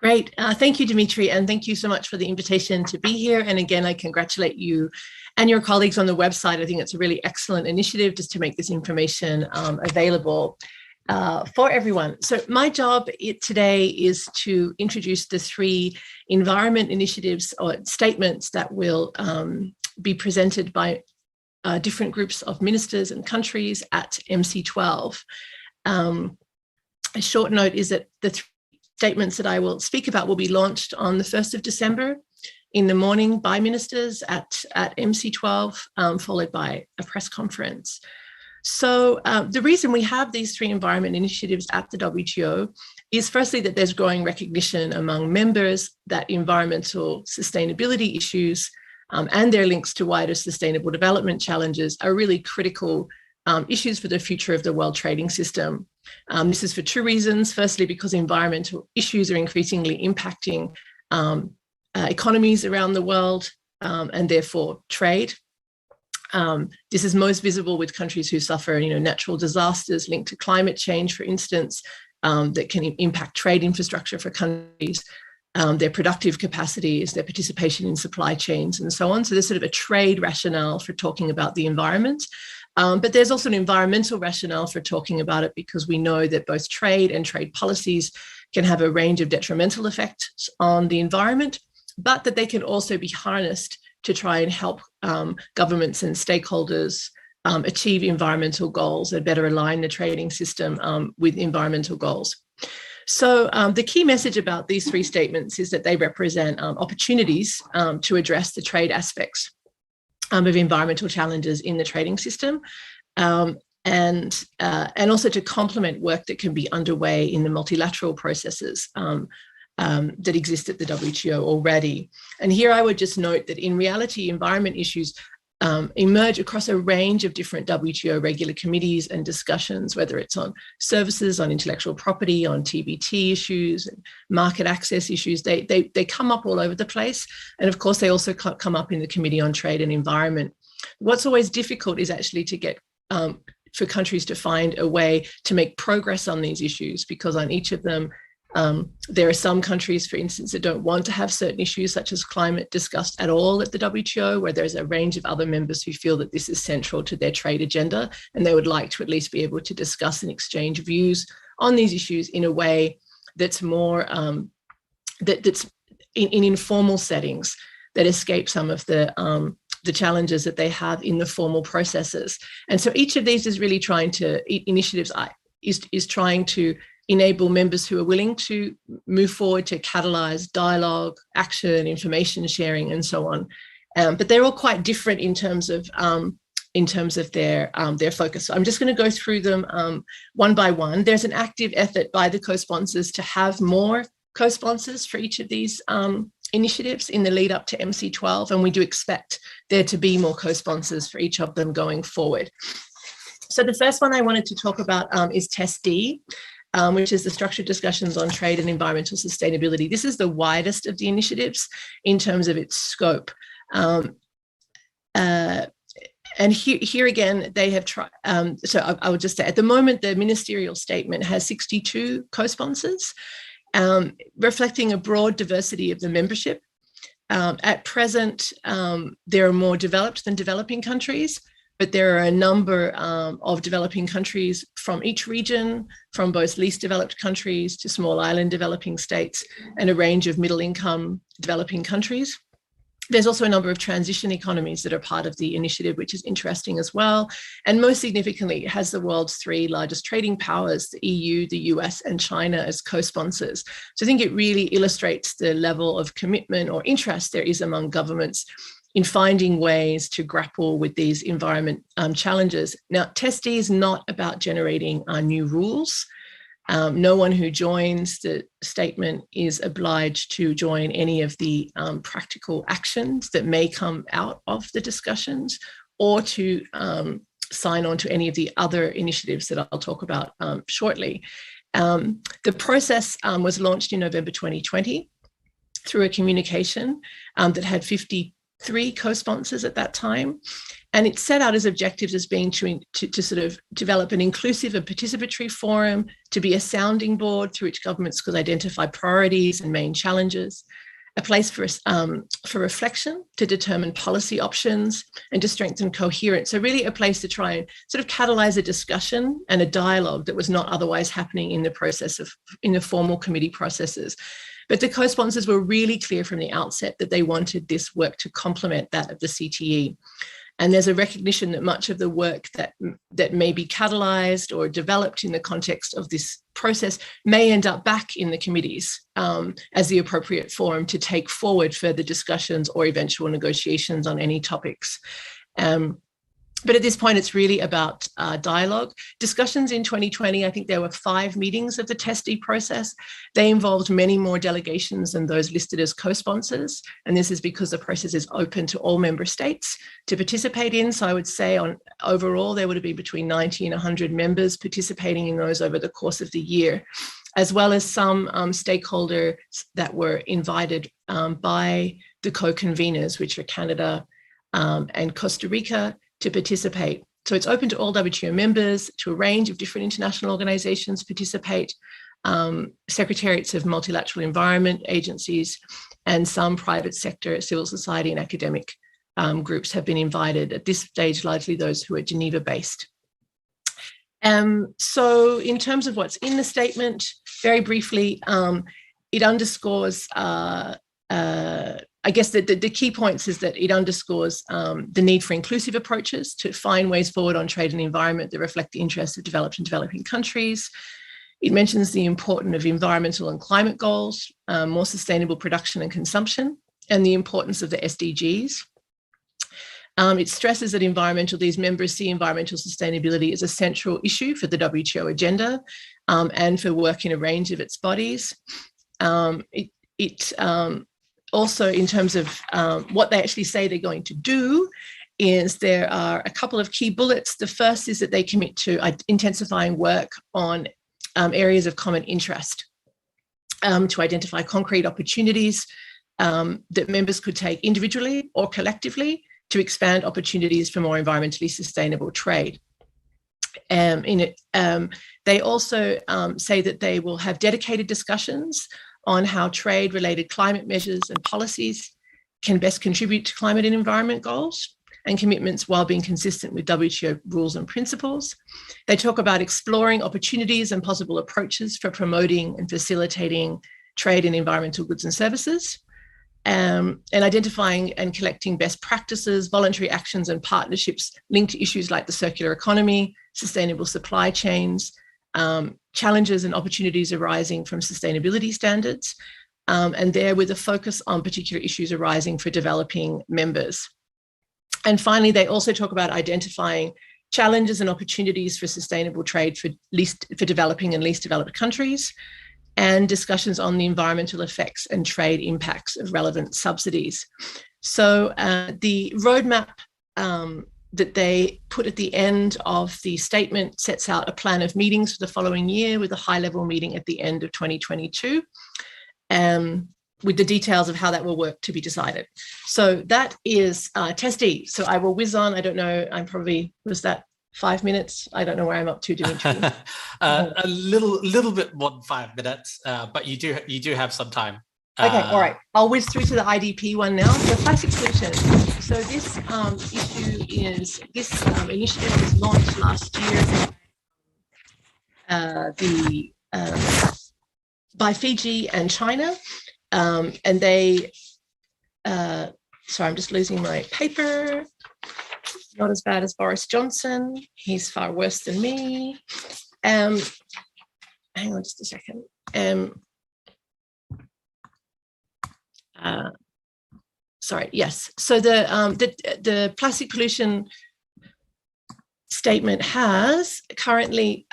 Great. Thank you, Dimitri, and thank you so much for the invitation to be here. And again, I congratulate you and your colleagues on the website. I think it's a really excellent initiative just to make this information available for everyone. So my job today is to introduce the 3 environment initiatives or statements that will be presented by different groups of ministers and countries at MC12. A short note is that the 3 statements that I will speak about will be launched on the 1st of December in the morning by ministers at MC12, followed by a press conference. So the reason we have these 3 environment initiatives at the WTO is firstly that there's growing recognition among members that environmental sustainability issues and their links to wider sustainable development challenges are really critical issues for the future of the world trading system. This is for 2 reasons. Firstly, because environmental issues are increasingly impacting economies around the world and therefore trade. This is most visible with countries who suffer, natural disasters linked to climate change, for instance, that can impact trade infrastructure for countries, their productive capacities, their participation in supply chains, and so on. So there's sort of a trade rationale for talking about the environment. But there's also an environmental rationale for talking about it, because we know that both trade and trade policies can have a range of detrimental effects on the environment, but that they can also be harnessed to try and help governments and stakeholders achieve environmental goals and better align the trading system with environmental goals. So the key message about these 3 statements is that they represent opportunities to address the trade aspects of environmental challenges in the trading system, and also to complement work that can be underway in the multilateral processes that exist at the WTO already. And here I would just note that in reality, environment issues emerge across a range of different WTO regular committees and discussions, whether it's on services, on intellectual property, on TBT issues, and market access issues. They come up all over the place. And of course, they also come up in the Committee on Trade and Environment. What's always difficult is actually to get for countries to find a way to make progress on these issues, because on each of them, there are some countries, for instance, that don't want to have certain issues such as climate discussed at all at the WTO, where there's a range of other members who feel that this is central to their trade agenda, and they would like to at least be able to discuss and exchange views on these issues in a way that's more, that's in informal settings that escape some of the challenges that they have in the formal processes. And so each of these is really trying to, initiatives is trying to enable members who are willing to move forward to catalyze dialogue, action, information sharing, and so on. But they're all quite different in terms of their focus. So I'm just going to go through them one by one. There's an active effort by the co-sponsors to have more co-sponsors for each of these initiatives in the lead up to MC12, and we do expect there to be more co-sponsors for each of them going forward. So the first one I wanted to talk about is TEST-D, which is the Structured Discussions on Trade and Environmental Sustainability. This is the widest of the initiatives in terms of its scope. And here again, they have tried, so I would just say, at the moment, the ministerial statement has 62 co-sponsors, reflecting a broad diversity of the membership. At present, there are more developed than developing countries, but there are a number of developing countries from each region, from both least developed countries to small island developing states, and a range of middle income developing countries. There's also a number of transition economies that are part of the initiative, which is interesting as well. And most significantly, it has the world's three largest trading powers, the EU, the US, and China, as co-sponsors. So I think it really illustrates the level of commitment or interest there is among governments in finding ways to grapple with these environment challenges. Now, TEST-D is not about generating new rules. No one who joins the statement is obliged to join any of the practical actions that may come out of the discussions, or to sign on to any of the other initiatives that I'll talk about shortly. The process was launched in November 2020 through a communication that had 53 co-sponsors at that time. And it set out as objectives as being to sort of develop an inclusive and participatory forum, to be a sounding board through which governments could identify priorities and main challenges, a place for reflection to determine policy options, and to strengthen coherence. So really a place to try and sort of catalyze a discussion and a dialogue that was not otherwise happening in the formal committee processes. But the co-sponsors were really clear from the outset that they wanted this work to complement that of the CTE. And there's a recognition that much of the work that may be catalyzed or developed in the context of this process may end up back in the committees as the appropriate forum to take forward further discussions or eventual negotiations on any topics. But at this point, it's really about dialogue. Discussions in 2020, I think there were 5 meetings of the TEST-D process. They involved many more delegations than those listed as co-sponsors. And this is because the process is open to all member states to participate in. So I would say overall, there would be between 90 and 100 members participating in those over the course of the year, as well as some stakeholders that were invited by the co-conveners, which are Canada and Costa Rica, to participate. So it's open to all WTO members, to a range of different international organizations participate, secretariats of multilateral environment agencies, and some private sector, civil society and academic groups have been invited. At this stage, largely those who are Geneva based. So in terms of what's in the statement, very briefly, it underscores I guess the key points is that it underscores the need for inclusive approaches to find ways forward on trade and environment that reflect the interests of developed and developing countries. It mentions the importance of environmental and climate goals, more sustainable production and consumption, and the importance of the SDGs. It stresses that these members see environmental sustainability as a central issue for the WTO agenda and for work in a range of its bodies. Also, in terms of what they actually say they're going to do, is there are a couple of key bullets. The first is that they commit to intensifying work on areas of common interest, to identify concrete opportunities that members could take individually or collectively to expand opportunities for more environmentally sustainable trade. They also say that they will have dedicated discussions on how trade-related climate measures and policies can best contribute to climate and environment goals and commitments while being consistent with WTO rules and principles. They talk about exploring opportunities and possible approaches for promoting and facilitating trade in environmental goods and services, and identifying and collecting best practices, voluntary actions and partnerships linked to issues like the circular economy, sustainable supply chains, challenges and opportunities arising from sustainability standards, and there with a focus on particular issues arising for developing members. And finally, they also talk about identifying challenges and opportunities for sustainable trade for developing and least developed countries, and discussions on the environmental effects and trade impacts of relevant subsidies. So the roadmap that they put at the end of the statement sets out a plan of meetings for the following year, with a high-level meeting at the end of 2022, with the details of how that will work to be decided. So that is Testy. So I will whiz on. I don't know, I'm probably, was that 5 minutes? I don't know where I'm up to, Dimitri. A little bit more than 5 minutes, but you do have some time. Okay, all right. I'll whiz through to the IDP one now. The plastic solution. So this initiative was launched last year by Fiji and China, and they. Sorry, I'm just losing my paper. Not as bad as Boris Johnson. He's far worse than me. Hang on just a second. Sorry, yes. So the plastic pollution statement has currently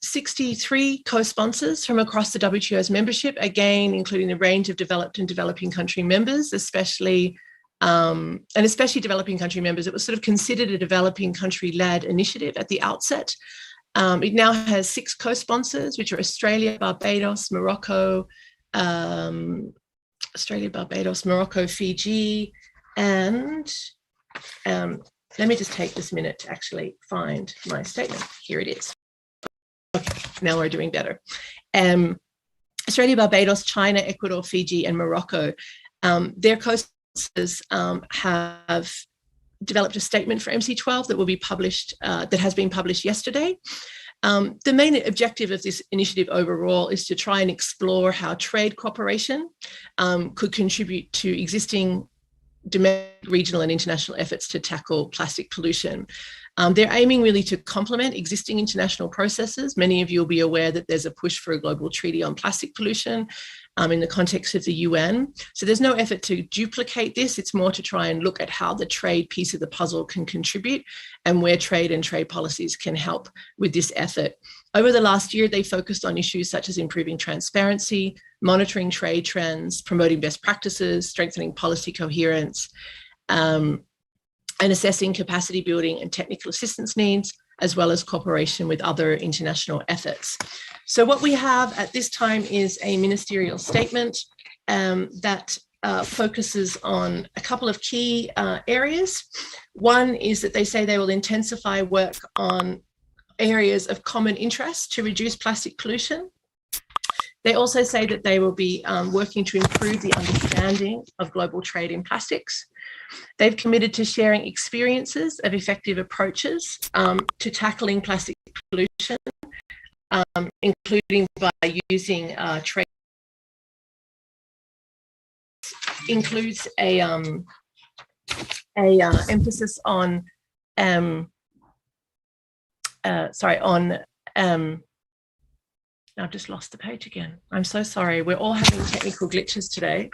63 co-sponsors from across the WTO's membership, again, including a range of developed and developing country members, especially developing country members. It was sort of considered a developing country-led initiative at the outset. It now has 6 co-sponsors, which are Australia, Barbados, Morocco, Fiji, and let me just take this minute to actually find my statement. Here it is. Okay, now we're doing better. Australia, Barbados, China, Ecuador, Fiji, and Morocco. Their co-sponsors have developed a statement for MC12 that will be published, that has been published yesterday. The main objective of this initiative overall is to try and explore how trade cooperation could contribute to existing domestic, regional and international efforts to tackle plastic pollution. They're aiming really to complement existing international processes. Many of you will be aware that there's a push for a global treaty on plastic pollution in the context of the UN. So there's no effort to duplicate this. It's more to try and look at how the trade piece of the puzzle can contribute and where trade and trade policies can help with this effort. Over the last year, they focused on issues such as improving transparency, monitoring trade trends, promoting best practices, strengthening policy coherence, and assessing capacity building and technical assistance needs, as well as cooperation with other international efforts. So what we have at this time is a ministerial statement that focuses on a couple of key areas. One is that they say they will intensify work on areas of common interest to reduce plastic pollution. They also say that they will be working to improve the understanding of global trade in plastics. They've committed to sharing experiences of effective approaches to tackling plastic pollution, including by using trade. Includes a emphasis on I've just lost the page again. I'm so sorry. We're all having technical glitches today.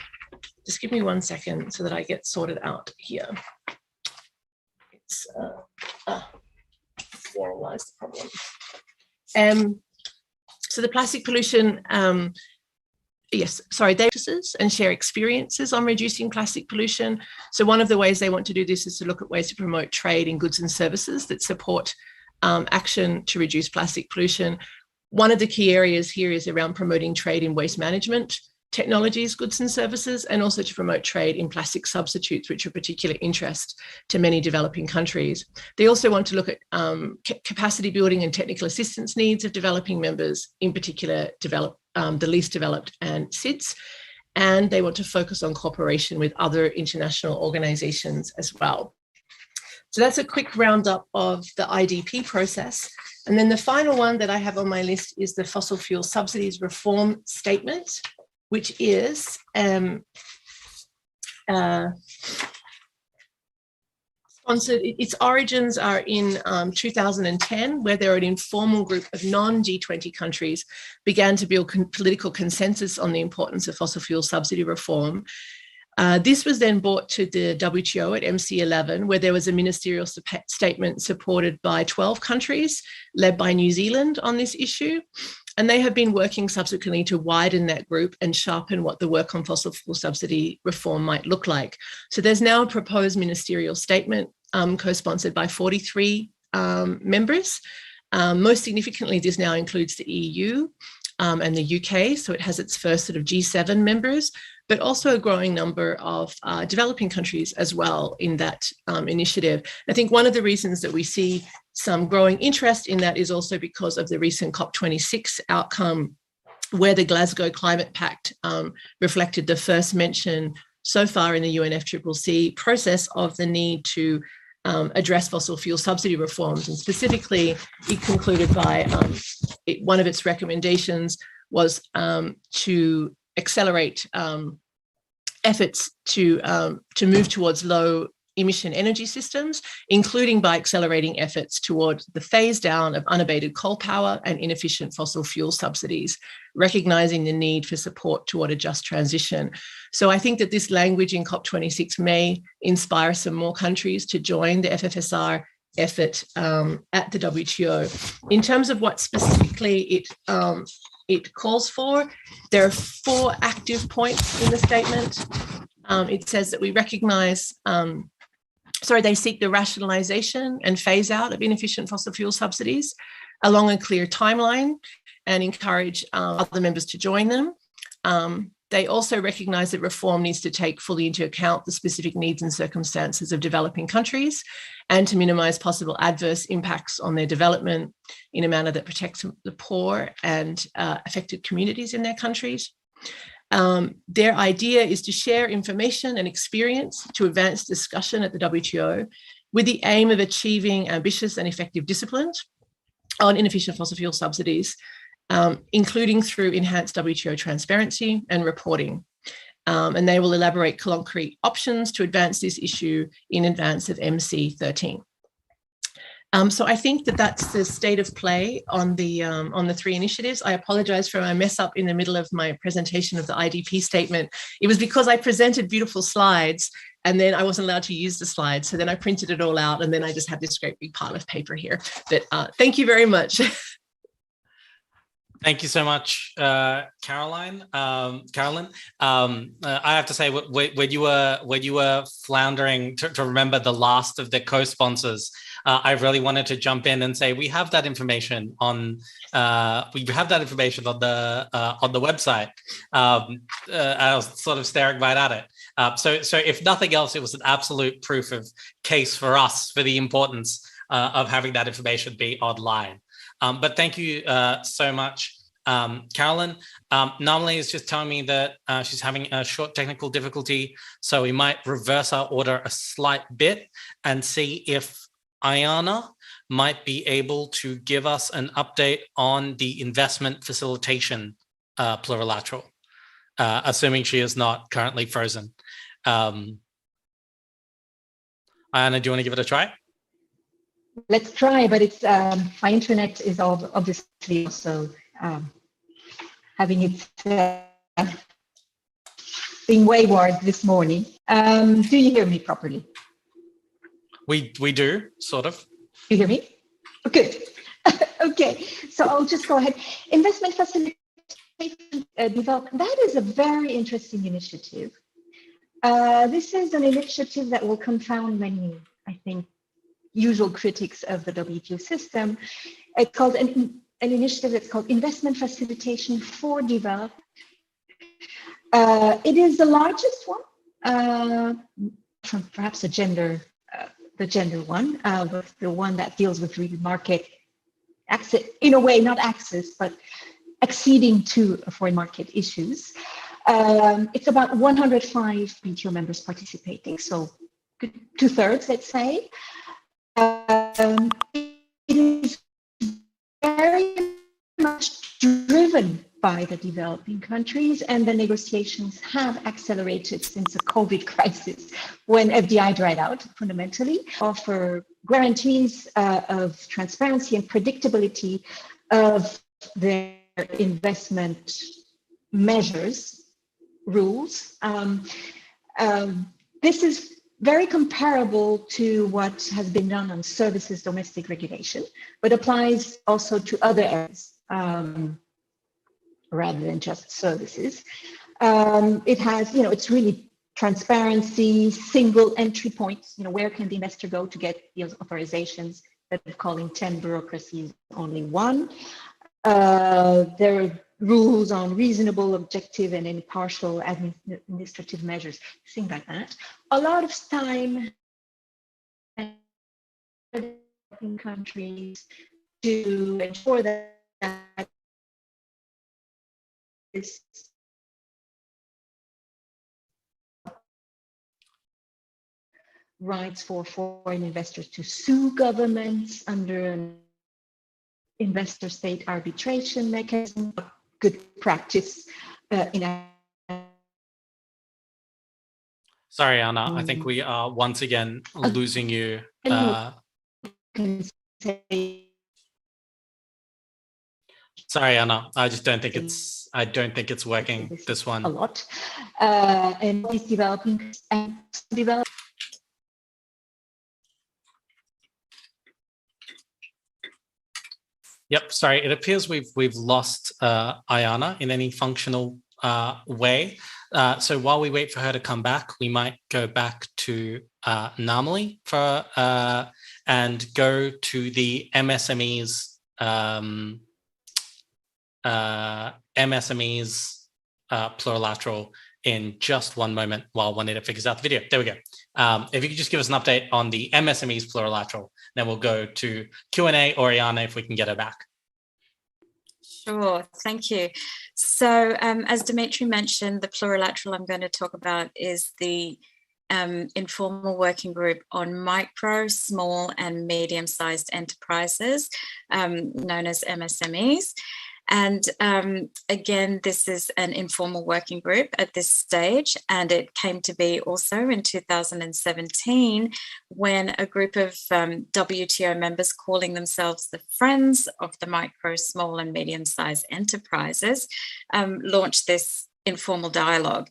Just give me 1 second so that I get sorted out here. It's there lies the problem. So the plastic pollution, they and share experiences on reducing plastic pollution. So one of the ways they want to do this is to look at ways to promote trade in goods and services that support action to reduce plastic pollution. One of the key areas here is around promoting trade in waste management technologies, goods and services, and also to promote trade in plastic substitutes, which are of particular interest to many developing countries. They also want to look at capacity building and technical assistance needs of developing members, in particular the least developed and SIDS, and they want to focus on cooperation with other international organizations as well. So that's a quick roundup of the IDP process. And then the final one that I have on my list is the Fossil Fuel Subsidies Reform Statement, which is sponsored. Its origins are in 2010, where there an informal group of non-G20 countries began to build political consensus on the importance of fossil fuel subsidy reform. This was then brought to the WTO at MC11, where there was a ministerial statement supported by 12 countries, led by New Zealand on this issue. And they have been working subsequently to widen that group and sharpen what the work on fossil fuel subsidy reform might look like. So there's now a proposed ministerial statement co-sponsored by 43 members. Most significantly, this now includes the EU and the UK. So it has its first sort of G7 members, but also a growing number of developing countries as well in that initiative. I think one of the reasons that we see some growing interest in that is also because of the recent COP26 outcome, where the Glasgow Climate Pact reflected the first mention so far in the UNFCCC process of the need to address fossil fuel subsidy reforms. And specifically, it concluded by one of its recommendations was to accelerate efforts to move towards low emission energy systems, including by accelerating efforts toward the phase down of unabated coal power and inefficient fossil fuel subsidies, recognizing the need for support toward a just transition. So I think that this language in COP26 may inspire some more countries to join the FFSR effort at the WTO. In terms of what specifically it calls for, there are 4 active points in the statement. It says that we recognize, they seek the rationalization and phase out of inefficient fossil fuel subsidies along a clear timeline and encourage other members to join them. They also recognize that reform needs to take fully into account the specific needs and circumstances of developing countries and to minimize possible adverse impacts on their development in a manner that protects the poor and affected communities in their countries. Their idea is to share information and experience to advance discussion at the WTO with the aim of achieving ambitious and effective disciplines on inefficient fossil fuel subsidies, including through enhanced WTO transparency and reporting. And they will elaborate concrete options to advance this issue in advance of MC13. So I think that that's the state of play on the 3 initiatives. I apologize for my mess up in the middle of my presentation of the IDP statement. It was because I presented beautiful slides and then I wasn't allowed to use the slides. So then I printed it all out and then I just have this great big pile of paper here. But thank you very much. Thank you so much, Carolyn. I have to say, when you were floundering to remember the last of the co-sponsors, I really wanted to jump in and say we have that information on the website. I was sort of staring right at it. So if nothing else, it was an absolute proof of case for us for the importance of having that information be online. But thank you so much, Carolyn. Namali is just telling me that she's having a short technical difficulty, so we might reverse our order a slight bit and see if Ayana might be able to give us an update on the investment facilitation plurilateral, assuming she is not currently frozen. Ayana, do you want to give it a try? Let's try, but it's my internet is obviously also having its being wayward this morning. Do you hear me properly? We do, sort of. You hear me? Oh, good. Okay, so I'll just go ahead. Investment facilitation development, that is a very interesting initiative. This is an initiative that will confound many, I think, usual critics of the WTO system. It's called an initiative that's called Investment Facilitation for Development. It is the largest one, from perhaps the gender one, with the one that deals with real market access, in a way, not access, but acceding to foreign market issues. It's about 105 WTO members participating, so 2/3, let's say. It is very much driven by the developing countries, and the negotiations have accelerated since the COVID crisis, when FDI dried out, fundamentally. Offer guarantees of transparency and predictability of their investment measures, rules. This is very comparable to what has been done on services domestic regulation, but applies also to other areas rather than just services. It has, it's really transparency, single entry points, where can the investor go to get these authorizations, instead of calling 10 bureaucracies, only one. There are rules on reasonable, objective, and impartial administrative measures, things like that. A lot of time in countries to ensure that this rights for foreign investors to sue governments under an investor state arbitration mechanism, good practice in. Sorry, Anna, I think we are once again losing you. Sorry, Anna, I just don't think it's working, this one. A lot. And these developing and develop. Yep, sorry, it appears we've lost Ayana in any functional way. So while we wait for her to come back, we might go back to Namali and go to the MSMEs plurilateral in just one moment while Juanita figures out the video. There we go. If you could just give us an update on the MSMEs plurilateral, then we'll go to Q&A, or Ayana, if we can get her back. Sure, thank you. So as Dimitri mentioned, the plurilateral I'm going to talk about is the informal working group on micro, small and medium-sized enterprises, known as MSMEs. And again, this is an informal working group at this stage, and it came to be also in 2017 when a group of WTO members calling themselves the Friends of the Micro, Small and Medium-Sized Enterprises launched this informal dialogue.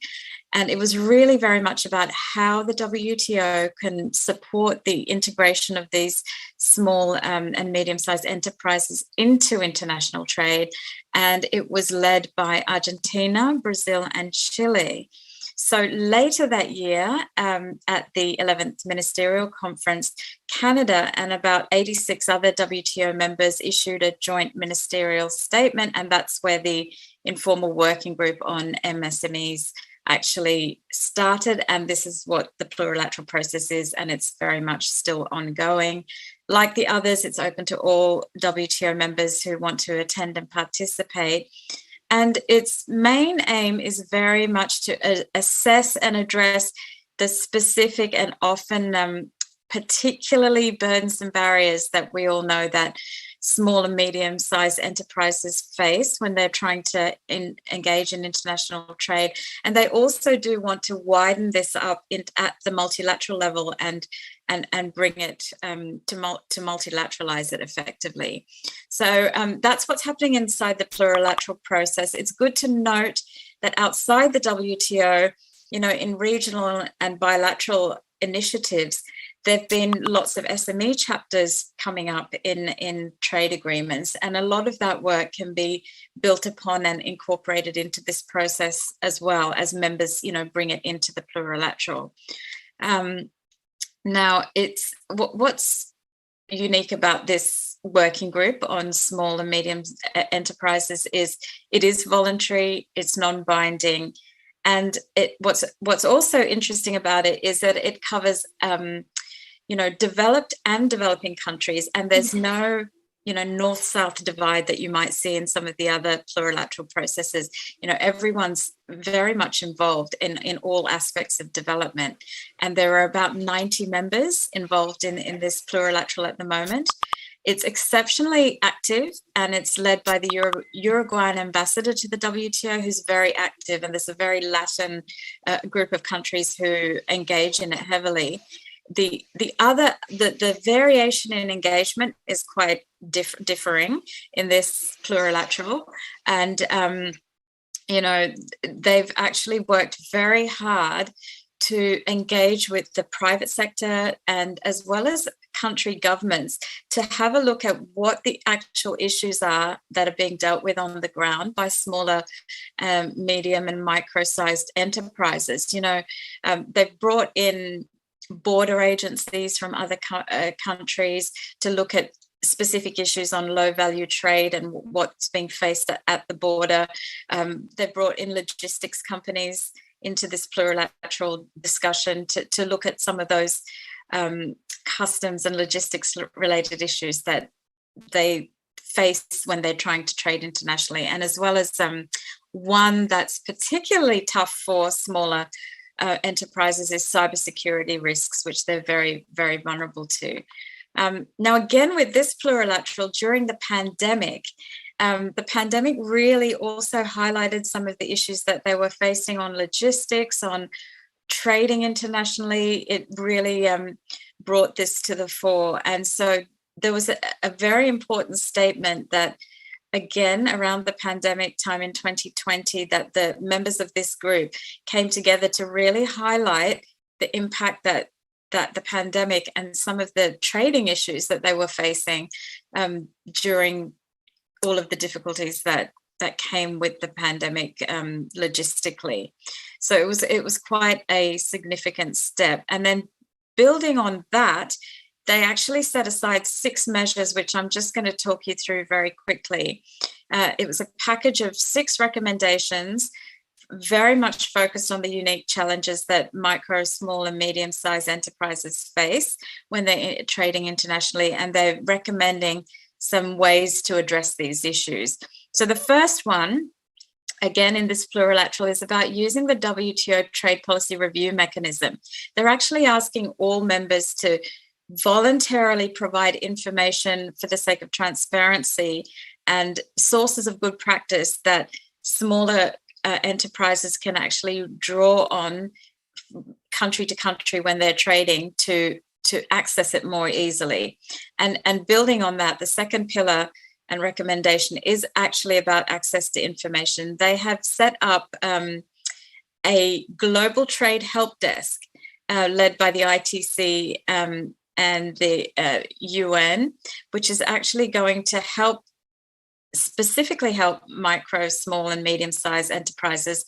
And it was really very much about how the WTO can support the integration of these small and medium-sized enterprises into international trade. And it was led by Argentina, Brazil, and Chile. So later that year, at the 11th Ministerial Conference, Canada and about 86 other WTO members issued a joint ministerial statement, and that's where the informal working group on MSMEs actually started, and this is what the plurilateral process is, and it's very much still ongoing. Like the others, it's open to all WTO members who want to attend and participate. And its main aim is very much to assess and address the specific and often particularly burdensome barriers that we all know that small and medium-sized enterprises face when they're trying to engage in international trade. And they also do want to widen this up at the multilateral level and bring it to multilateralize it effectively. So that's what's happening inside the plurilateral process. It's good to note that outside the WTO, in regional and bilateral initiatives, there have been lots of SME chapters coming up in trade agreements, and a lot of that work can be built upon and incorporated into this process as well as members, bring it into the plurilateral. Now, it's what's unique about this working group on small and medium enterprises is it is voluntary, it's non-binding, And what's also interesting about it is that it covers, developed and developing countries, and there's no north-south divide that you might see in some of the other plurilateral processes. Everyone's very much involved in all aspects of development. And there are about 90 members involved in this plurilateral at the moment. It's exceptionally active, and it's led by the Uruguayan ambassador to the WTO, who's very active, and there's a very Latin group of countries who engage in it heavily. The variation in engagement is quite differing in this plurilateral, and they've actually worked very hard to engage with the private sector and as well as country governments to have a look at what the actual issues are that are being dealt with on the ground by smaller, medium and micro-sized enterprises. They've brought in border agencies from other countries to look at specific issues on low value trade and what's being faced at the border. They've brought in logistics companies into this plurilateral discussion to look at some of those customs and logistics related issues that they face when they're trying to trade internationally, and as well as one that's particularly tough for smaller enterprises is cybersecurity risks, which they're very, very vulnerable to. Now, again, with this plurilateral, during the pandemic really also highlighted some of the issues that they were facing on logistics, on trading internationally. It really brought this to the fore. And so there was a very important statement that, again, around the pandemic time in 2020, that the members of this group came together to really highlight the impact that the pandemic and some of the trading issues that they were facing during all of the difficulties that came with the pandemic logistically. So it was quite a significant step. And then building on that, they actually set aside 6 measures, which I'm just going to talk you through very quickly. It was a package of 6 recommendations, very much focused on the unique challenges that micro, small and medium-sized enterprises face when they're trading internationally, and they're recommending some ways to address these issues. So the first one, again, in this plurilateral, is about using the WTO trade policy review mechanism. They're actually asking all members to voluntarily provide information for the sake of transparency and sources of good practice that smaller enterprises can actually draw on country to country when they're trading to access it more easily. And building on that, the second pillar and recommendation is actually about access to information. They have set up a global trade help desk led by the ITC and the UN, which is actually going to specifically help micro, small and medium-sized enterprises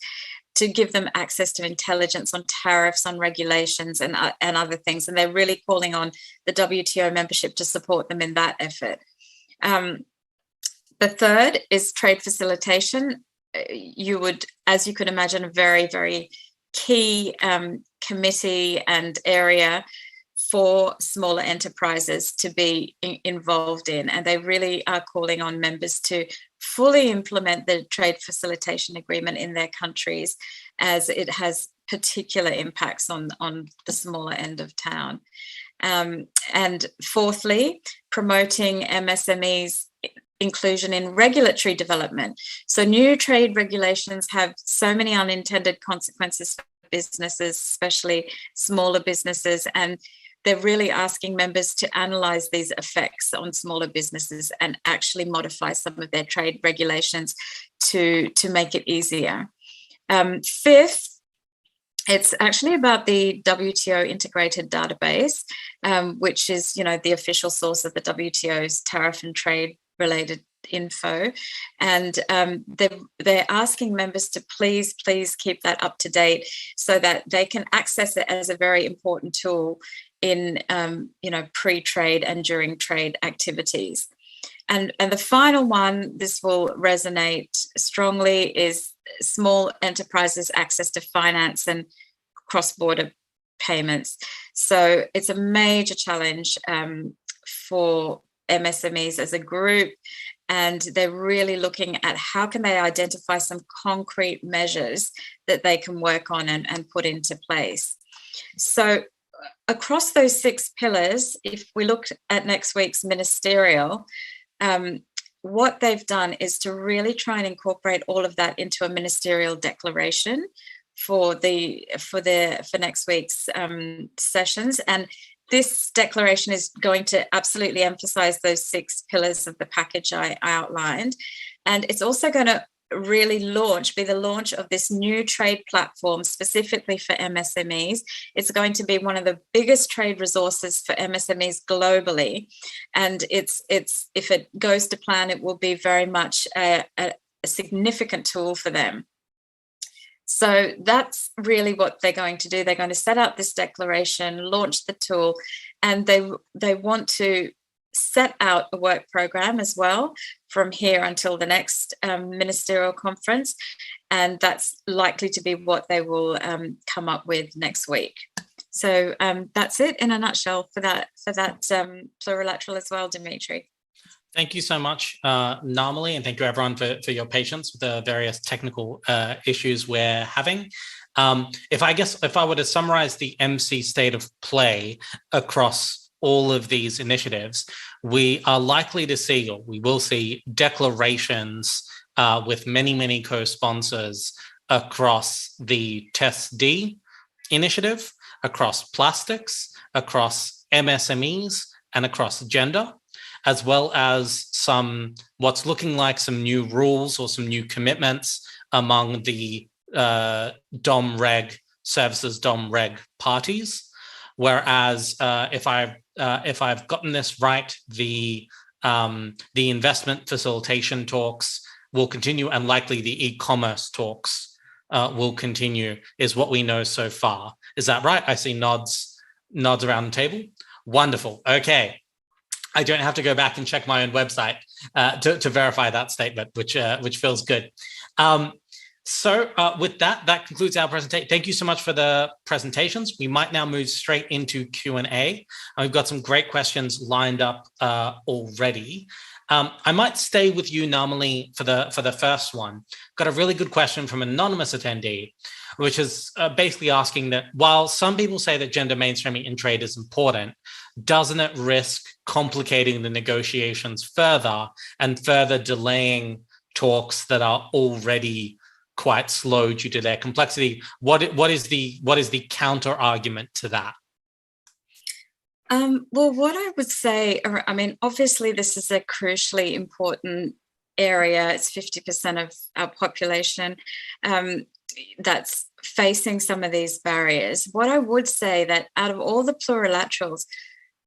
to give them access to intelligence on tariffs, on regulations and other things. And they're really calling on the WTO membership to support them in that effort. The third is trade facilitation. As you could imagine, a very, very key committee and area for smaller enterprises to be involved in. And they really are calling on members to fully implement the trade facilitation agreement in their countries, as it has particular impacts on the smaller end of town. And fourthly, promoting MSMEs inclusion in regulatory development. So new trade regulations have so many unintended consequences for businesses, especially smaller businesses, and they're really asking members to analyse these effects on smaller businesses and actually modify some of their trade regulations to make it easier. Fifth, it's actually about the WTO integrated database, which is, the official source of the WTO's tariff and trade related info. And they're asking members to please keep that up to date so that they can access it as a very important tool in pre-trade and during trade activities. And the final one, this will resonate strongly, is small enterprises access to finance and cross-border payments. So it's a major challenge for MSMEs as a group, and they're really looking at how can they identify some concrete measures that they can work on and put into place. So across those 6 pillars, if we look at next week's ministerial, what they've done is to really try and incorporate all of that into a ministerial declaration for next week's sessions. And this declaration is going to absolutely emphasize those 6 pillars of the package I outlined. And it's also going to really be the launch of this new trade platform specifically for MSMEs. It's going to be one of the biggest trade resources for MSMEs globally. And it's if it goes to plan, it will be very much a significant tool for them. So that's really what they're going to do. They're going to set out this declaration, launch the tool, and they want to set out a work program as well from here until the next ministerial conference. And that's likely to be what they will come up with next week. So that's it in a nutshell for that plurilateral as well, Dimitri. Thank you so much, Namali, and thank you everyone for your patience with the various technical issues we're having. If I were to summarize the MC state of play across all of these initiatives, we are likely to see, or we will see, declarations with many co-sponsors across the TESD initiative, across plastics, across MSMEs, and across gender, as well as what's looking like some new rules or some new commitments among the DOM-Reg services, DOM-Reg parties. Whereas if I've gotten this right, the investment facilitation talks will continue, and likely the e-commerce talks will continue, is what we know so far. Is that right? I see nods around the table. Wonderful. Okay. I don't have to go back and check my own website to verify that statement, which feels good. So with that concludes our presentation. Thank you so much for the presentations. We might now move straight into Q&A. And we've got some great questions lined up already. I might stay with you, Namali, for the first one. Got a really good question from an anonymous attendee, which is basically asking that while some people say that gender mainstreaming in trade is important, doesn't it risk complicating the negotiations further and further delaying talks that are already quite slow due to their complexity? What is the counter argument to that? Well, what I would say, I mean, obviously this is a crucially important area. It's 50% of our population that's facing some of these barriers. What I would say that out of all the plurilaterals,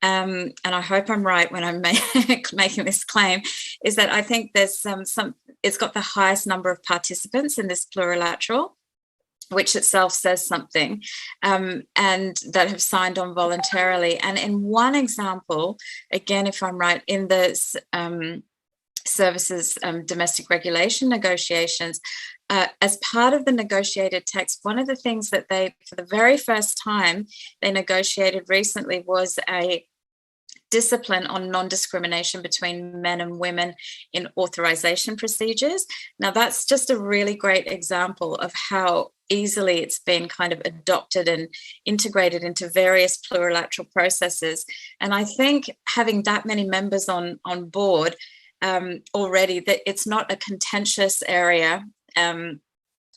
and I hope I'm right when I'm making this claim, is that I think there's it's got the highest number of participants in this plurilateral, which itself says something, and that have signed on voluntarily. And in one example, again, if I'm right, in the services domestic regulation negotiations, as part of the negotiated text, one of the things that they, for the very first time, they negotiated recently was a discipline on non-discrimination between men and women in authorization procedures. Now, that's just a really great example of how easily it's been kind of adopted and integrated into various plurilateral processes. And I think having that many members on board already, that it's not a contentious area.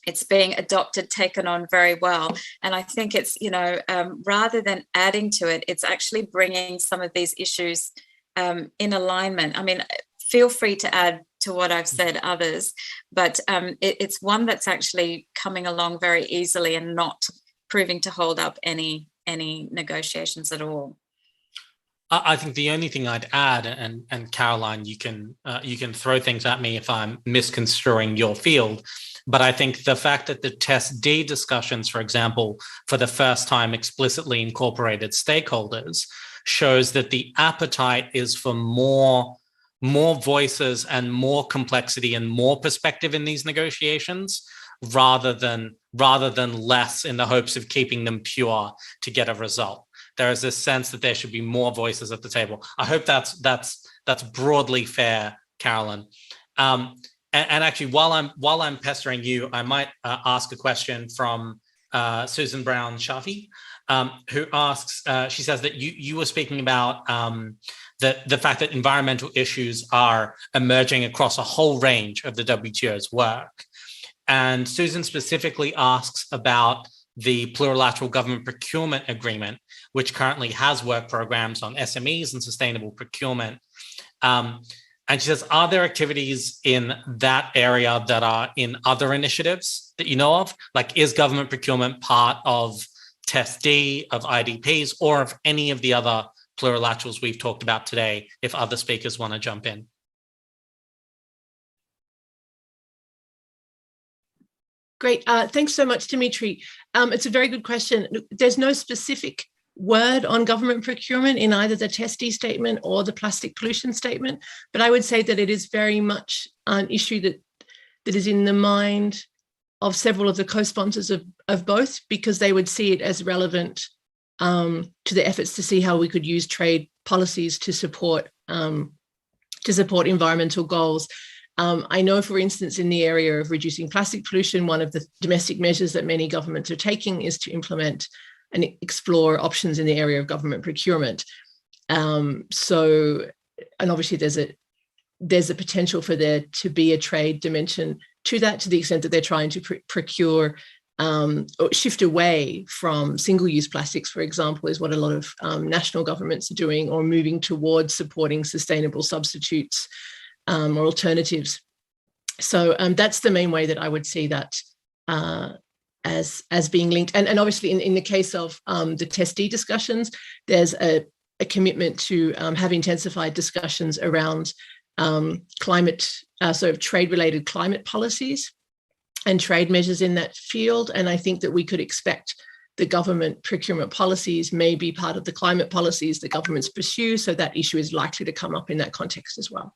It's being adopted, taken on very well. And I think it's, rather than adding to it, it's actually bringing some of these issues in alignment. I mean, feel free to add to what I've said, others, but it's one that's actually coming along very easily and not proving to hold up any negotiations at all. I think the only thing I'd add, and Caroline, you can throw things at me if I'm misconstruing your field, but I think the fact that the TESD discussions, for example, for the first time explicitly incorporated stakeholders, shows that the appetite is for more voices and more complexity and more perspective in these negotiations, rather than less, in the hopes of keeping them pure to get a result. There is this sense that there should be more voices at the table. I hope that's broadly fair, Carolyn. And actually, while I'm pestering you, I might ask a question from Susan Brown Shafi, who asks. She says that you were speaking about the fact that environmental issues are emerging across a whole range of the WTO's work, and Susan specifically asks about the Plurilateral Government Procurement Agreement, which currently has work programs on SMEs and sustainable procurement. And she says, are there activities in that area that are in other initiatives that you know of? Like, is government procurement part of Test D, of IDPs, or of any of the other plurilaterals we've talked about today, if other speakers want to jump in? Great. Thanks so much, Dimitri. It's a very good question. There's no specific word on government procurement in either the Test D statement or the plastic pollution statement, but I would say that it is very much an issue that is in the mind of several of the co-sponsors of both, because they would see it as relevant to the efforts to see how we could use trade policies to support environmental goals. I know, for instance, in the area of reducing plastic pollution, one of the domestic measures that many governments are taking is to implement and explore options in the area of government procurement. And obviously there's a potential for there to be a trade dimension to that, to the extent that they're trying to procure or shift away from single-use plastics, for example, is what a lot of national governments are doing, or moving towards supporting sustainable substitutes or alternatives. So that's the main way that I would see that as being linked. And obviously in the case of the Test D discussions, there's a commitment to have intensified discussions around climate, sort of trade-related climate policies and trade measures in that field. And I think that we could expect the government procurement policies may be part of the climate policies that governments pursue. So that issue is likely to come up in that context as well.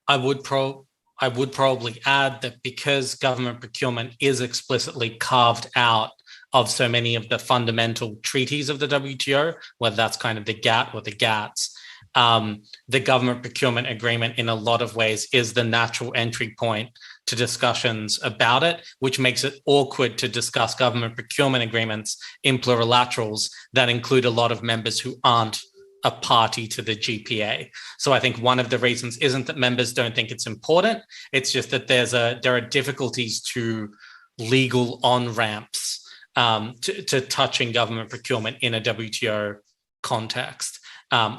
I would probably add that because government procurement is explicitly carved out of so many of the fundamental treaties of the WTO, whether that's kind of the GATT or the GATS, the government procurement agreement in a lot of ways is the natural entry point to discussions about it, which makes it awkward to discuss government procurement agreements in plurilaterals that include a lot of members who aren't a party to the GPA. So I think one of the reasons isn't that members don't think it's important, it's just that there are difficulties to legal on-ramps to touching government procurement in a WTO context.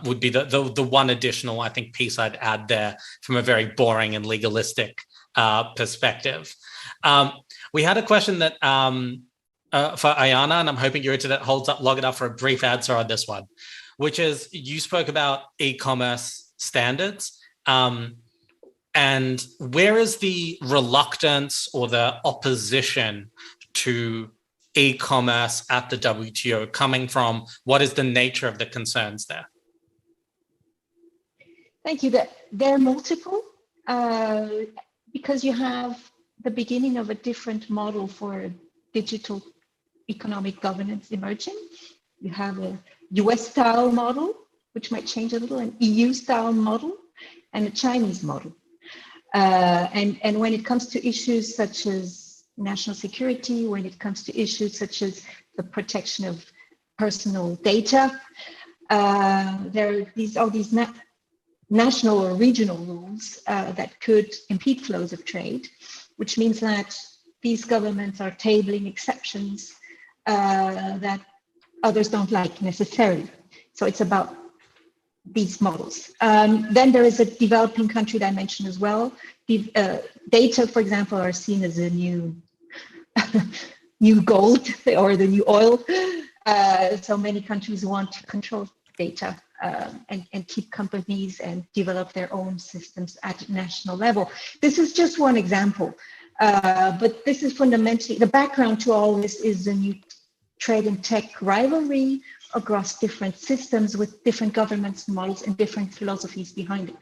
Would be the one additional, I think, piece I'd add there from a very boring and legalistic perspective. We had a question that for Ayana, and I'm hoping your internet holds up long enough for a brief answer on this one, which is, you spoke about e-commerce standards, and where is the reluctance or the opposition to e-commerce at the WTO coming from? What is the nature of the concerns there? Thank you. There are multiple, because you have the beginning of a different model for digital economic governance emerging. You have a US-style model, which might change a little, an EU-style model, and a Chinese model. And when it comes to issues such as national security, when it comes to issues such as the protection of personal data, there are all these national or regional rules that could impede flows of trade, which means that these governments are tabling exceptions that others don't like necessarily. So it's about these models. Then there is a developing country dimension as well. Data, for example, are seen as a new gold or the new oil. So many countries want to control data and keep companies and develop their own systems at national level. This is just one example, but this is fundamentally, the background to all this is the new trade and tech rivalry across different systems with different governments, models, and different philosophies behind it.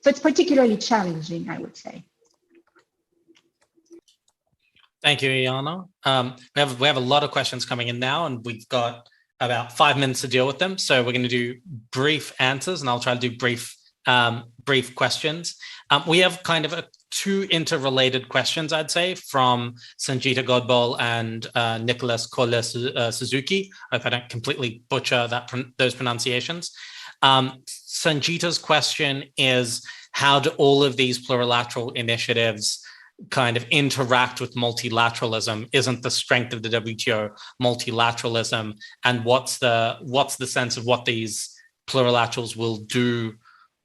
So it's particularly challenging, I would say. Thank you, Iana. We have a lot of questions coming in now, and we've got about 5 minutes to deal with them. So we're going to do brief answers, and I'll try to do brief questions. We have kind of two interrelated questions, I'd say, from Sanjita Godbol and Nicholas Kolle Suzuki. I hope I don't completely butcher those pronunciations. Sanjita's question is, how do all of these plurilateral initiatives kind of interact with multilateralism? Isn't the strength of the WTO multilateralism? And what's the sense of what these plurilaterals will do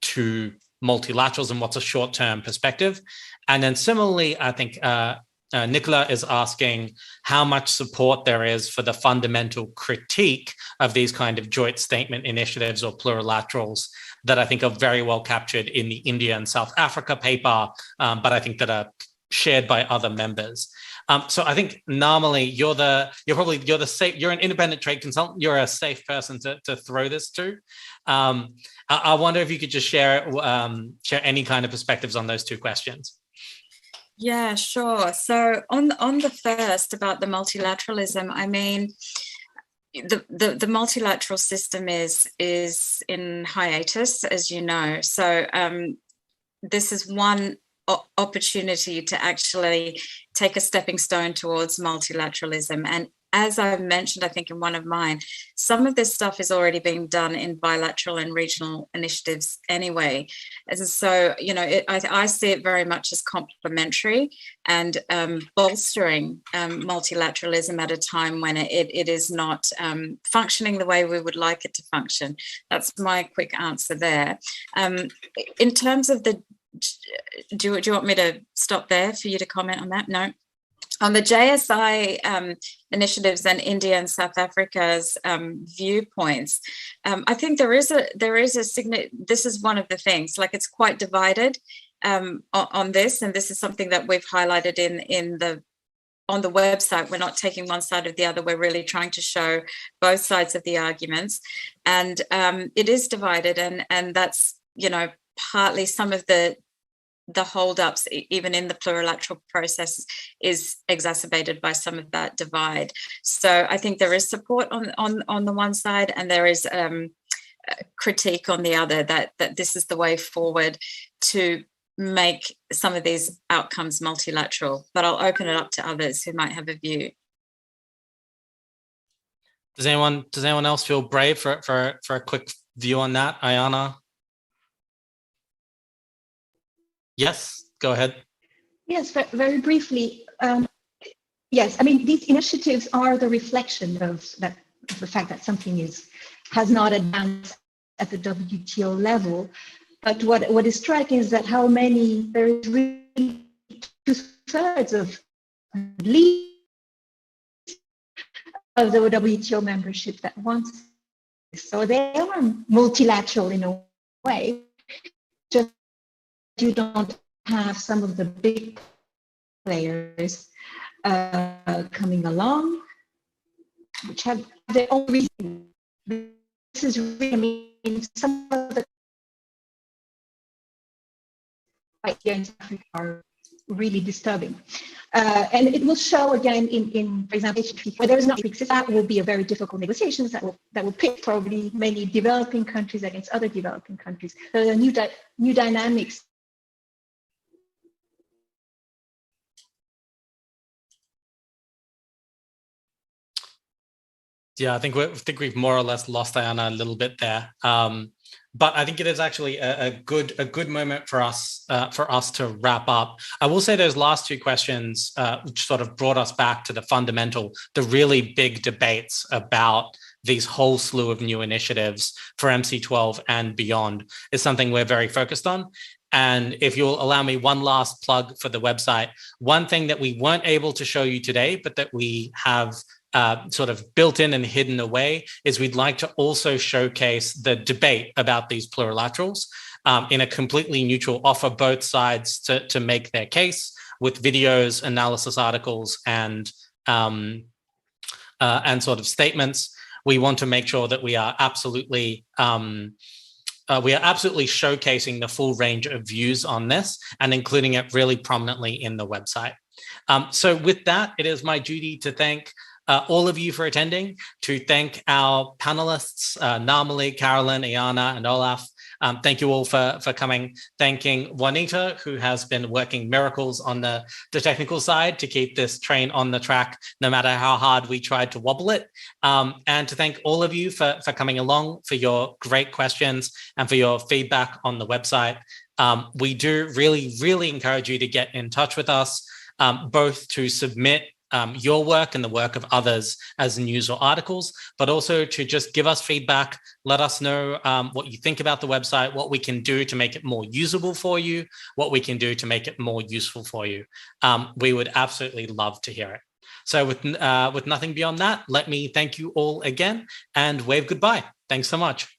to multilateralism? What's a short-term perspective? And then similarly, I think Nicola is asking how much support there is for the fundamental critique of these kind of joint statement initiatives or plurilaterals that I think are very well captured in the India and South Africa paper, but I think that are shared by other members. So I think normally you're an independent trade consultant. You're a safe person to throw this to. I wonder if you could just share any kind of perspectives on those two questions. Yeah, sure. So on the first about the multilateralism, I mean, the multilateral system is in hiatus, as you know. So this is one opportunity to actually take a stepping stone towards multilateralism. And as I've mentioned, I think in one of mine, some of this stuff is already being done in bilateral and regional initiatives anyway. And so, you know, I see it very much as complementary and bolstering multilateralism at a time when it is not functioning the way we would like it to function. That's my quick answer there. In terms of the do you want me to stop there for you to comment on that? No. On the JSI initiatives and India and South Africa's viewpoints, I think there is a this is one of the things, like it's quite divided on this, and this is something that we've highlighted on the website. We're not taking one side or the other. We're really trying to show both sides of the arguments, and it is divided, and that's, you know, partly some of the holdups, even in the plurilateral process, is exacerbated by some of that divide. So I think there is support on the one side, and there is critique on the other, that this is the way forward to make some of these outcomes multilateral. But I'll open it up to others who might have a view. Does anyone else feel brave for a quick view on that? Ayana? Yes, go ahead. Yes, very briefly. Yes, I mean, these initiatives are the reflection of the fact that something has not advanced at the WTO level. But what is striking is that how many, there is really 2/3 of at least of the WTO membership that wants this. So they are multilateral in a way, just you don't have some of the big players coming along, which have their own reason. This is really, I mean, some of the right here in South Africa are really disturbing. And it will show again in for example, where there is not fixed, that will be a very difficult negotiations that will pit probably many developing countries against other developing countries. There are new dynamics. Yeah, I think we've more or less lost Ayana a little bit there. But I think it is actually a good moment for us to wrap up. I will say those last two questions, which sort of brought us back to the fundamental, the really big debates about these whole slew of new initiatives for MC12 and beyond, is something we're very focused on. And if you'll allow me one last plug for the website, one thing that we weren't able to show you today, but that we have sort of built in and hidden away, is we'd like to also showcase the debate about these plurilaterals in a completely neutral, offer both sides to make their case with videos, analysis articles, and sort of statements. We want to make sure that we are absolutely showcasing the full range of views on this and including it really prominently in the website. So with that, it is my duty to thank all of you for attending, to thank our panelists, Namali, Carolyn, Iana, and Olaf. Thank you all for coming. Thanking Juanita, who has been working miracles on the technical side to keep this train on the track, no matter how hard we tried to wobble it. And to thank all of you for coming along, for your great questions, and for your feedback on the website. We do really encourage you to get in touch with us, both to submit your work and the work of others as news or articles, but also to just give us feedback, let us know what you think about the website, what we can do to make it more usable for you, what we can do to make it more useful for you. We would absolutely love to hear it. So with nothing beyond that, let me thank you all again and wave goodbye. Thanks so much.